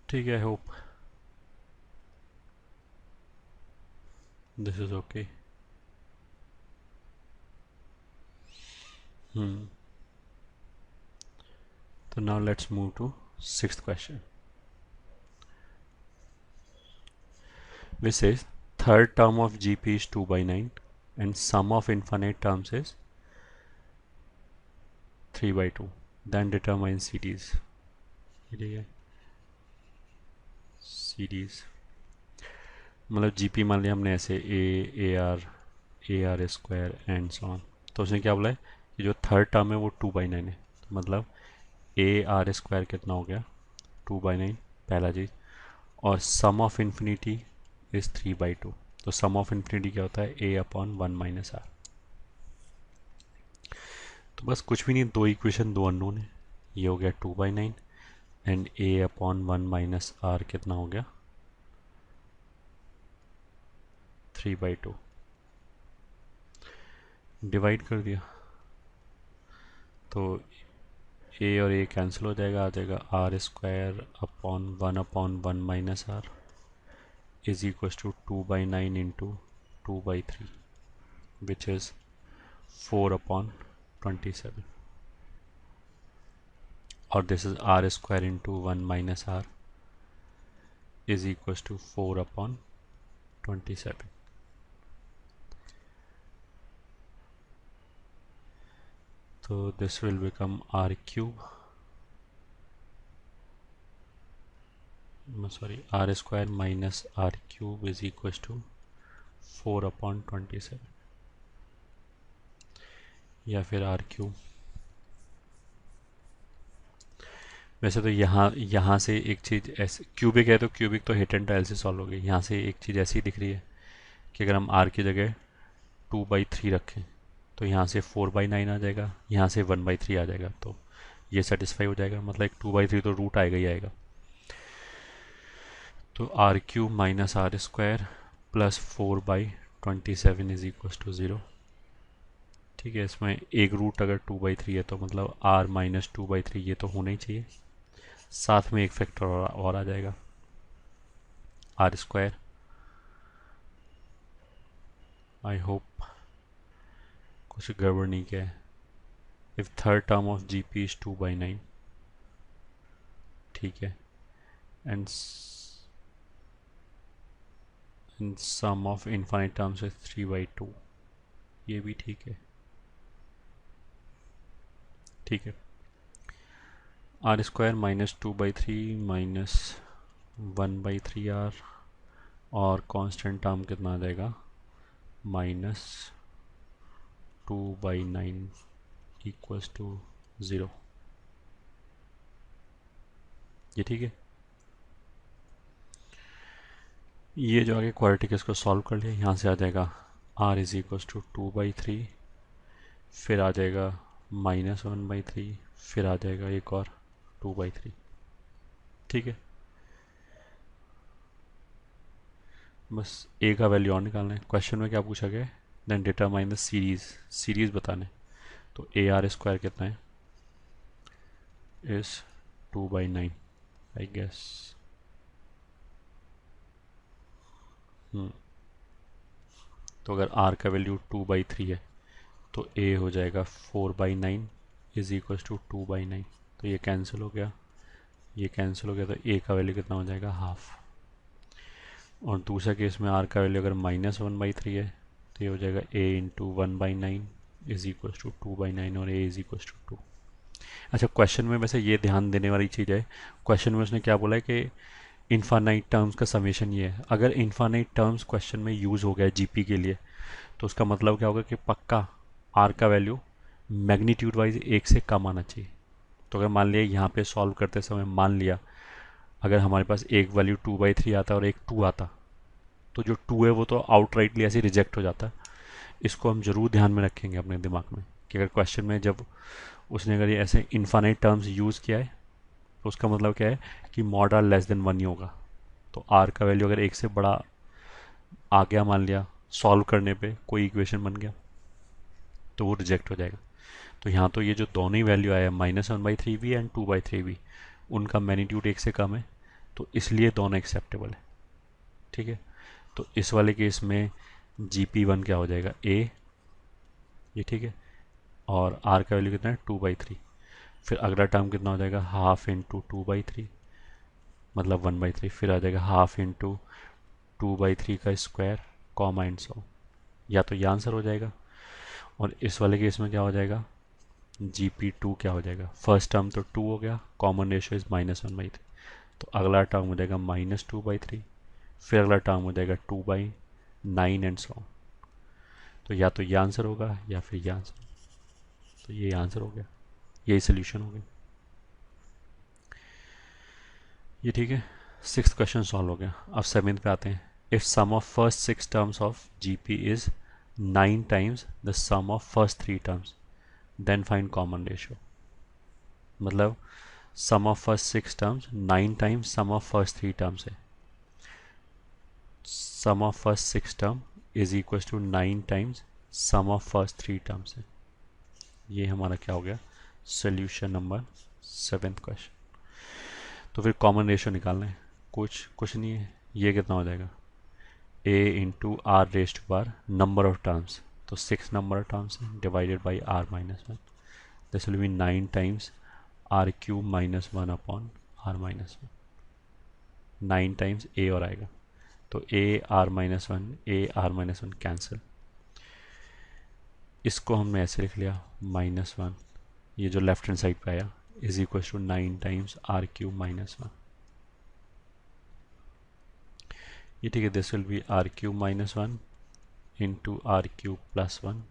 ठीक है, I hope this is okay. So now let's move to 6th question, which says third term of GP is 2/9 and sum of infinite terms is 3/2. Then determine series. Series मतलब GP मान लिया हमने ऐसे AR² and so on. तो उसने क्या बोला है कि जो थर्ड टर्म है वो 2/9 है, तो मतलब AR² कितना हो गया 2/9 पहला चीज, और सम ऑफ इन्फिनिटी इज 3/2। तो सम ऑफ इन्फिनिटी क्या होता है A/1 - r। तो बस कुछ भी नहीं, दो इक्वेशन दो अननोन है, ये हो गया 2/9 एंड A/1 - r कितना हो गया 3/2 डिवाइड कर दिया तो a और a कैंसिल हो जाएगा, आ जाएगा r square upon 1/1 minus r is equal to 2/9 into 2/3 which is 4/27 और this is r square into 1 minus r is equals to 4/27. So this will become r cube, r square minus r cube is equals to 4/27 या फिर r cube। वैसे तो यहाँ से एक चीज़ ऐसे cubic है तो क्यूबिक तो हिट एंड टाइल से सॉल्व हो गई। यहाँ से एक चीज़ ऐसी दिख रही है कि अगर हम r की जगह 2/3 रखें तो यहाँ से 4/9 आ जाएगा, यहाँ से 1/3 आ जाएगा, तो ये सेटिस्फाई हो जाएगा। मतलब एक 2/3 तो रूट आएगा ही आएगा। तो r cube minus r square plus 4/27 is equal to 0। ठीक है, इसमें एक रूट अगर 2/3 है तो मतलब r माइनस 2/3 ये तो होना ही चाहिए। साथ में एक फैक्टर और आ जाएगा r स्क्वायर। आई होप कुछ गड़बड़ नहीं किया है। If third term of GP is 2/9, ठीक है, and sum of infinite terms is 3/2, ये भी ठीक है। ठीक है, r square minus 2/3 minus 1/3r और कांस्टेंट टर्म कितना आ जाएगा माइनस 2/9 इक्वल्स टू 0। ये ठीक है। ये जो आगे क्वाड्रेटिक इसको सॉल्व कर लिया, यहाँ से आ जाएगा r इज इक्वल्स टू 2/3, फिर आ जाएगा माइनस 1/3, फिर आ जाएगा एक और 2/3। ठीक है, बस a का वैल्यू और निकालना है। क्वेश्चन में क्या पूछा गया है, देन डिटरमाइन द सीरीज बताने। तो ar स्क्वायर कितना है इज 2/9 आई गेस। तो अगर r का वैल्यू 2/3 है तो a हो जाएगा 4/9 इज इक्वल टू 2/9। तो ये कैंसिल हो गया, ये कैंसिल हो गया, तो a का वैल्यू कितना हो जाएगा हाफ। और दूसरा केस में r का वैल्यू अगर माइनस 1/3 है तो ये हो जाएगा a into 1/9 is equal to 2/9 और a इज इक्वल टू 2। अच्छा, क्वेश्चन में वैसे ये ध्यान देने वाली चीज़ है, क्वेश्चन में उसने क्या बोला है कि इनफाइनाइट टर्म्स का समेशन ये है। अगर इनफाइनाइट टर्म्स क्वेश्चन में यूज़ हो गया जीपी के लिए तो उसका मतलब क्या होगा कि पक्का r का वैल्यू मैग्नीट्यूड वाइज एक से कम आना चाहिए। तो अगर मान लिया यहाँ पे सॉल्व करते समय मान लिया अगर हमारे पास एक वैल्यू 2/3 आता और एक 2 आता तो जो 2 है वो तो आउटराइटली ऐसे रिजेक्ट हो जाता। इसको हम जरूर ध्यान में रखेंगे अपने दिमाग में कि अगर क्वेश्चन में जब उसने अगर ये ऐसे इनफाइनाइट टर्म्स यूज़ किया है तो उसका मतलब क्या है कि मॉड आर लेस देन 1 ही होगा। तो r का वैल्यू अगर एक से बड़ा आ गया, मान लिया सॉल्व करने पे कोई इक्वेशन बन गया तो वो रिजेक्ट हो जाएगा। तो यहाँ तो ये जो दोनों ही वैल्यू आया माइनस 1/3 भी एंड 2/3 भी, उनका मैग्नीट्यूड एक से कम है तो इसलिए दोनों एक्सेप्टेबल है। ठीक है, तो इस वाले केस में GP1 क्या हो जाएगा a, ये ठीक है, और r का वैल्यू कितना है 2/3। फिर अगला टर्म कितना हो जाएगा हाफ इंटू 2/3 मतलब 1/3, फिर आ जाएगा हाफ इंटू 2/3 का स्क्वायर कॉमा एंड सो। या तो ये आंसर हो जाएगा। और इस वाले केस में क्या हो जाएगा GP2 क्या हो जाएगा, फर्स्ट टर्म तो 2 हो गया, कॉमन रेशियो इज माइनस 1/3, तो अगला टर्म हो जाएगा माइनस 2/3, फिर अगला टर्म हो जाएगा 2/9 एंड सो। तो या तो ये आंसर होगा या फिर ये आंसर, तो ये आंसर हो गया, यही सोल्यूशन हो गया। ये ठीक है, सिक्स्थ क्वेश्चन सॉल्व हो गया। अब सेवेंथ पे आते हैं। If sum of first 6 terms of GP is 9 times the sum of first 3 terms then find common ratio. मतलब sum of first 6 terms 9 times sum of first 3 terms है। Sum of first 6 term is equal to 9 times sum of first 3 terms है। ये हमारा क्या हो गया, solution number 7th question. तो फिर कॉमन रेशियो निकालना है, कुछ नहीं है, ये कितना हो जाएगा, a into r raise to power number of terms, तो 6 नंबर ऑफ टर्म्स है divided by r minus 1, this will be 9 times r cube minus 1 upon r minus 1, 9 times a और आएगा, तो a r माइनस 1 कैंसिल, इसको हमने ऐसे लिख लिया -1, ये जो लेफ्ट हैंड साइड पे आया is equal to 9 times r cube minus 1, ये ठीक है, this will be r cube minus 1 into r cube plus 1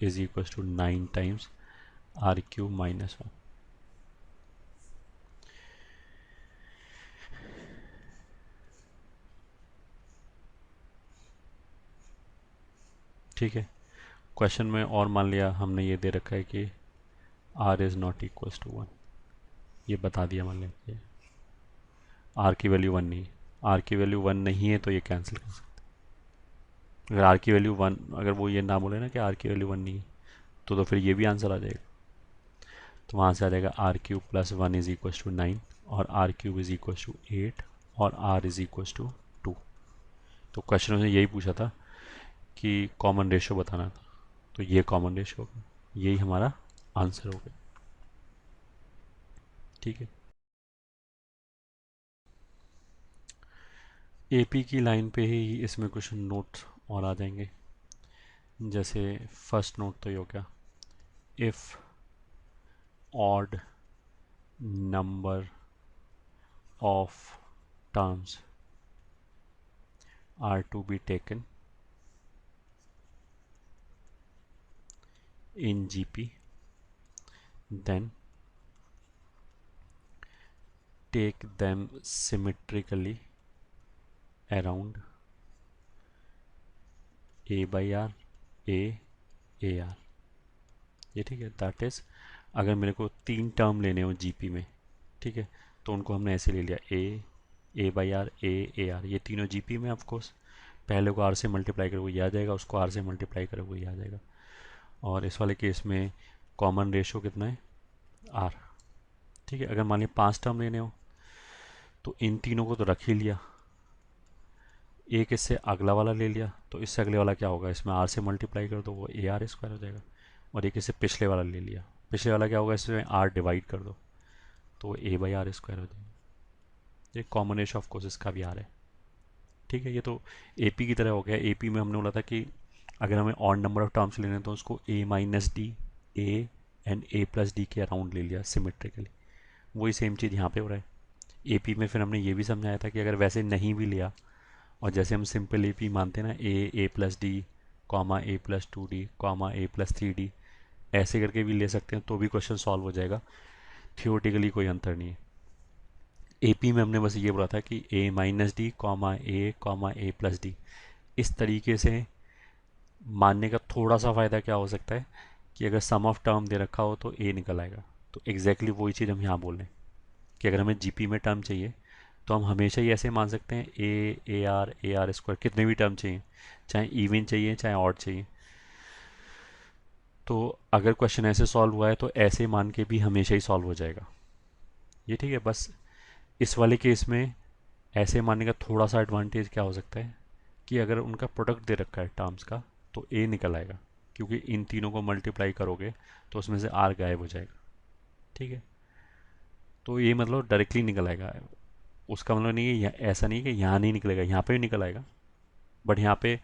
is equal to 9 times r cube minus 1। ठीक है, क्वेश्चन में और मान लिया हमने ये दे रखा है कि r is not equal to 1, ये बता दिया मान लिया r की वैल्यू 1 नहीं है, r की वैल्यू 1 नहीं है तो ये कैंसिल कर सकते हैं। अगर r की वैल्यू 1, अगर वो ये ना बोले ना कि r की वैल्यू 1 नहीं है, तो फिर ये भी आंसर आ जाएगा, तो वहाँ से आ जाएगा r cube plus 1 is equal to 9 और r cube is equal to 8 और r इज इक्वल टू 2। तो क्वेश्चन में यही पूछा था कि कॉमन रेशियो बताना था, तो ये कॉमन रेशियो होगा, यही हमारा आंसर हो गया। ठीक है, एपी की लाइन पे ही इसमें कुछ नोट और आ जाएंगे, जैसे फर्स्ट नोट तो ये हो गया, if odd number of terms are to be taken in GP, then take them symmetrically around a by r, a r, ये ठीक है, दैट इज अगर मेरे को 3 टर्म लेने हो जीपी में, ठीक है, तो उनको हमने ऐसे ले लिया A by R, A are, ये तीनों जीपी में, ऑफकोर्स पहले को आर से मल्टीप्लाई करोगे ये आ जाएगा, उसको आर से मल्टीप्लाई करोगे ये आ जाएगा, और इस वाले केस में कॉमन रेशो कितना है, आर। ठीक है, अगर मान लिया 5 टर्म लेने हो तो इन तीनों को तो रख ही लिया, एक इससे अगला वाला ले लिया, तो इससे अगले वाला क्या होगा, इसमें आर से मल्टीप्लाई कर दो वो ए आर स्क्वायर हो जाएगा, और एक इससे पिछले वाला ले लिया, पिछले वाला क्या होगा, इसमें आर डिवाइड कर दो तो ए बाई आर स्क्वायर हो जाएगा, ये कॉमन रेशो ऑफ कोर्स इसका भी आर है। ठीक है, ये तो एपी की तरह हो गया, एपी में हमने बोला था कि अगर हमें ऑड नंबर ऑफ टर्म्स लेने तो उसको A minus D, A and A plus D के अराउंड ले लिया सिमेट्रिकली, वही सेम चीज़ यहाँ पे हो रहा है। एपी में फिर हमने ये भी समझाया था कि अगर वैसे नहीं भी लिया, और जैसे हम सिंपल एपी मानते हैं ना, ए प्लस डी कॉमा ए प्लस 2d कॉमा ए प्लस 3d, ऐसे करके भी ले सकते हैं तो भी क्वेश्चन सॉल्व हो जाएगा, थियोरेटिकली कोई अंतर नहीं है। एपी में हमने बस ये बोला था कि ए माइनस डी कॉमा ए प्लस डी, इस तरीके से मानने का थोड़ा सा फ़ायदा क्या हो सकता है कि अगर सम ऑफ टर्म दे रखा हो तो ए निकल आएगा, तो एग्जैक्टली वही चीज़ हम यहाँ बोल रहे हैं कि अगर हमें जीपी में टर्म चाहिए तो हम हमेशा ही ऐसे मान सकते हैं ए आर स्क्वायर, कितने भी टर्म चाहिए, चाहे इवन चाहिए चाहे ऑड चाहिए, तो अगर क्वेश्चन ऐसे सॉल्व हुआ है तो ऐसे मान के भी हमेशा ही सॉल्व हो जाएगा। ये ठीक है, बस इस वाले केस में ऐसे मानने का थोड़ा सा एडवांटेज क्या हो सकता है कि अगर उनका प्रोडक्ट दे रखा है टर्म्स का तो ए निकल आएगा, क्योंकि इन तीनों को मल्टीप्लाई करोगे तो उसमें से आर गायब हो जाएगा। ठीक है, तो ये मतलब डायरेक्टली निकल आएगा, उसका मतलब नहीं है ऐसा नहीं कि यहाँ नहीं निकलेगा, यहाँ पे भी निकल आएगा, बट यहाँ पे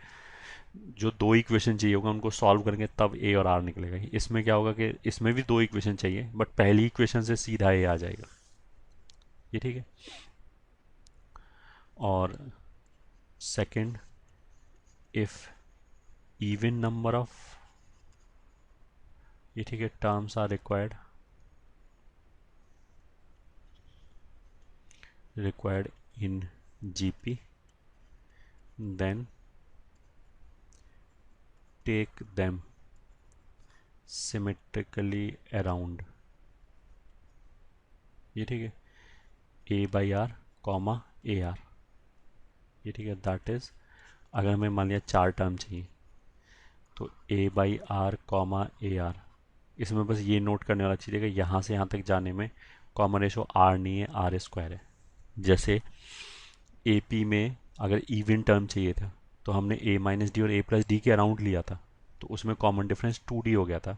जो 2 इक्वेशन चाहिए होगा उनको सॉल्व करेंगे तब ए और आर निकलेगा। इसमें क्या होगा कि इसमें भी 2 इक्वेशन चाहिए बट पहली इक्वेशन से सीधा ए आ जाएगा। ये ठीक है, और second, if even number of, ये ठीक है, terms are required in GP, then take them symmetrically around, ये ठीक है, a by r comma A R, ये ठीक है, दैट इज अगर हमें मान लिया 4 टर्म चाहिए तो a by R comma A R, इसमें बस ये नोट करने वाला चीज़ है कि यहाँ से यहाँ तक जाने में कॉमन रेशो आर नहीं है, आर स्क्वायर है। जैसे ए पी में अगर इवन टर्म चाहिए था तो हमने a माइनस डी और a प्लस डी के अराउंड लिया था, तो उसमें कॉमन डिफरेंस 2d हो गया था।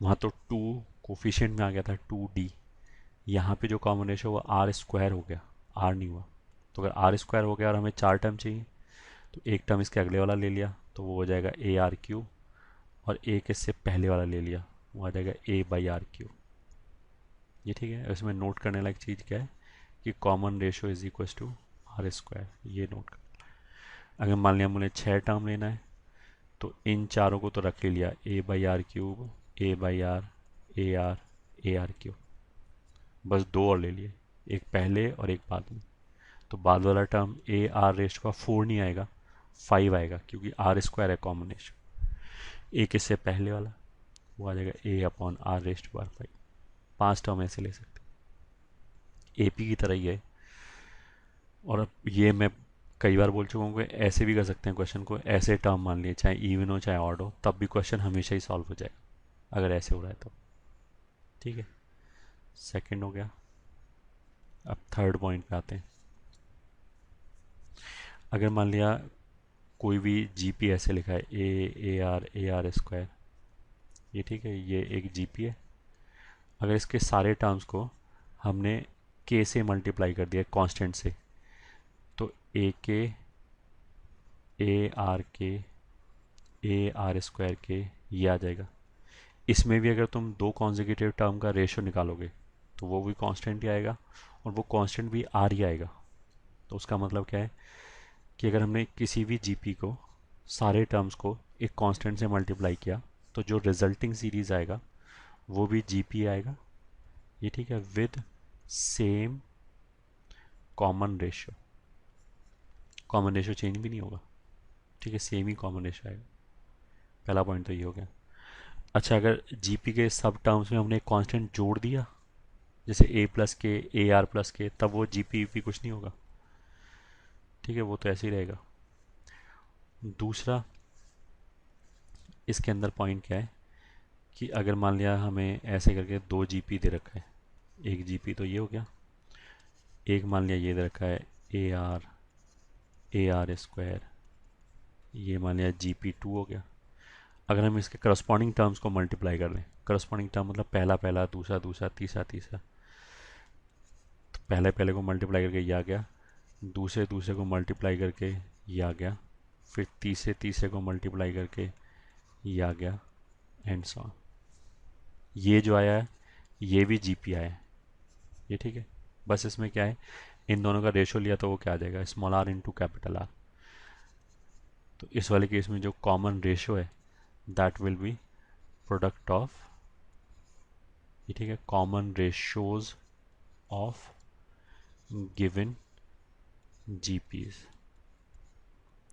वहाँ तो 2 कोफिशिएंट में आ गया था 2d। यहाँ पे जो कॉमन रेशो वो आर स्क्वायर हो गया, आर नहीं हुआ। तो अगर आर स्क्वायर हो गया और हमें 4 टर्म चाहिए तो एक टर्म इसके अगले वाला ले लिया तो वो हो जाएगा ए आर क्यू, और एक इससे पहले वाला ले लिया वो आ जाएगा ए बाई आर क्यू। ये ठीक है। इसमें नोट करने लायक चीज़ क्या है कि common ratio is equal to r square, ये नोट कर। अगर मान लिया मुझे 6 टर्म लेना है तो इन चारों को तो रख ही लिया, A by R cube, A by R, A R cube, बस 2 और ले लिए, एक पहले और एक बाद में। तो बाद वाला टर्म ए आर रेस्ट का 4 नहीं आएगा, 5 आएगा, क्योंकि आर स्क्वायर है कॉमन रेशो। एक इससे पहले वाला वो आ जाएगा ए अपॉन आर रेस्ट बार 5। 5 टर्म ऐसे ले सकते हैं, ए पी की तरह ही है। और अब ये मैं कई बार बोल चुका हूँ कि ऐसे भी कर सकते हैं क्वेश्चन को, ऐसे टर्म मान लिए चाहे इवन हो चाहे ऑड हो, तब भी क्वेश्चन हमेशा ही सॉल्व हो जाएगा अगर ऐसे हो रहा है तो। ठीक है, सेकंड हो गया। अब थर्ड पॉइंट पे आते हैं। अगर मान लिया कोई भी जीपी ऐसे लिखा है ए आर स्क्वायर, ये ठीक है, ये एक जीपी है। अगर इसके सारे टर्म्स को हमने के से मल्टीप्लाई कर दिया कांस्टेंट से, तो ए के, ए आर स्क्वायर के, ये आ जाएगा। इसमें भी अगर तुम 2 कॉन्जिक्यूटिव टर्म का रेशो निकालोगे तो वो भी कांस्टेंट ही आएगा, और वो कांस्टेंट भी आर ही आएगा। तो उसका मतलब क्या है कि अगर हमने किसी भी जीपी को सारे टर्म्स को एक कांस्टेंट से मल्टीप्लाई किया तो जो रिजल्टिंग सीरीज आएगा वो भी जीपी आएगा। ये ठीक है, with same common ratio. Common ratio change भी नहीं होगा, ठीक है, सेम ही कॉमन रेशियो आएगा। पहला पॉइंट तो ये हो गया। अच्छा, अगर जीपी के सब टर्म्स में हमने एक कांस्टेंट जोड़ दिया, जैसे ए प्लस के, ए आर प्लस के, तब वो जीपी भी कुछ नहीं होगा, ठीक है, वो तो ऐसे ही रहेगा। दूसरा इसके अंदर पॉइंट क्या है कि अगर मान लिया हमें ऐसे करके 2 जीपी दे रखा है, एक जीपी तो ये हो गया, एक मान लिया ये दे रखा है ए आर स्क्वायर, ये मान लिया जीपी 2 हो गया। अगर हम इसके करस्पॉन्डिंग टर्म्स को मल्टीप्लाई कर दें, करस्पॉन्डिंग टर्म मतलब पहला पहला, दूसरा दूसरा, तीसरा तीसरा, तो पहले पहले को मल्टीप्लाई करके ये आ गया, दूसरे दूसरे को मल्टीप्लाई करके ये आ गया, फिर तीसरे तीसरे को मल्टीप्लाई करके ये आ गया, एंड सो ऑन। ये जो आया है ये भी जीपी आया है, ये ठीक है। बस इसमें क्या है, इन दोनों का रेशो लिया तो वो क्या आ जाएगा, small r into capital R. तो इस वाले केस में जो कॉमन रेशो है that will be product of, ये ठीक है, common ratios of given GPs.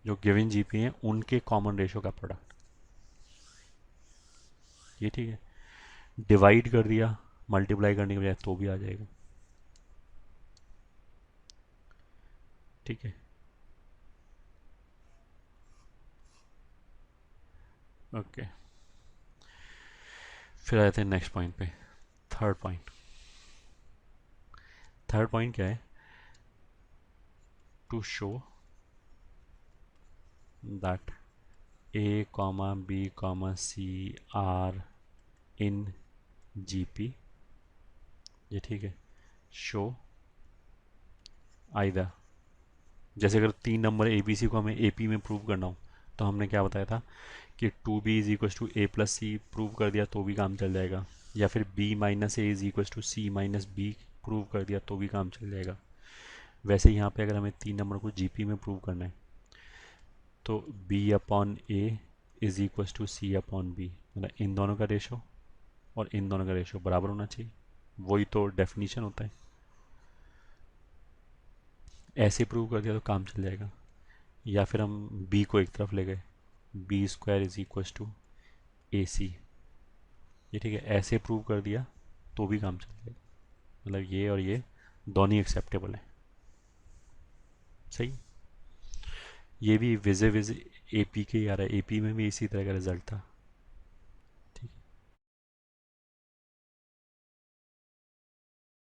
जो गिवन जीपी हैं उनके कॉमन रेशो का प्रोडक्ट, ये ठीक है। डिवाइड कर दिया मल्टीप्लाई करने के बजाय तो भी आ जाएगा, ठीक है। ओके, फिर आते हैं नेक्स्ट पॉइंट पे, थर्ड पॉइंट। थर्ड पॉइंट क्या है, to show that a comma b comma c are in GP, ये ठीक है। शो आइदर, जैसे अगर 3 नंबर ए बी सी को हमें ए पी में प्रूव करना हो तो हमने क्या बताया था कि 2b is equal to a plus c prove कर दिया तो भी काम चल जाएगा, या फिर b minus a is equal to c minus b prove कर दिया तो भी काम चल जाएगा। वैसे यहाँ पे अगर हमें 3 नंबर को जीपी में प्रूव करना है तो b upon a is equal to c upon b, मतलब इन दोनों का रेशो और इन दोनों का रेशो बराबर होना चाहिए, वही तो डेफिनीशन होता है। ऐसे प्रूव कर दिया तो काम चल जाएगा। या फिर हम b को एक तरफ ले गए, B square is equal to A C, ये ठीक है, ऐसे प्रूव कर दिया तो भी काम चल जाएगा, मतलब ये और ये दोनों एक्सेप्टेबल है, सही। ये भी विजे विज ए पी के ही आ रहा है, ए पी में भी इसी तरह का रिजल्ट था।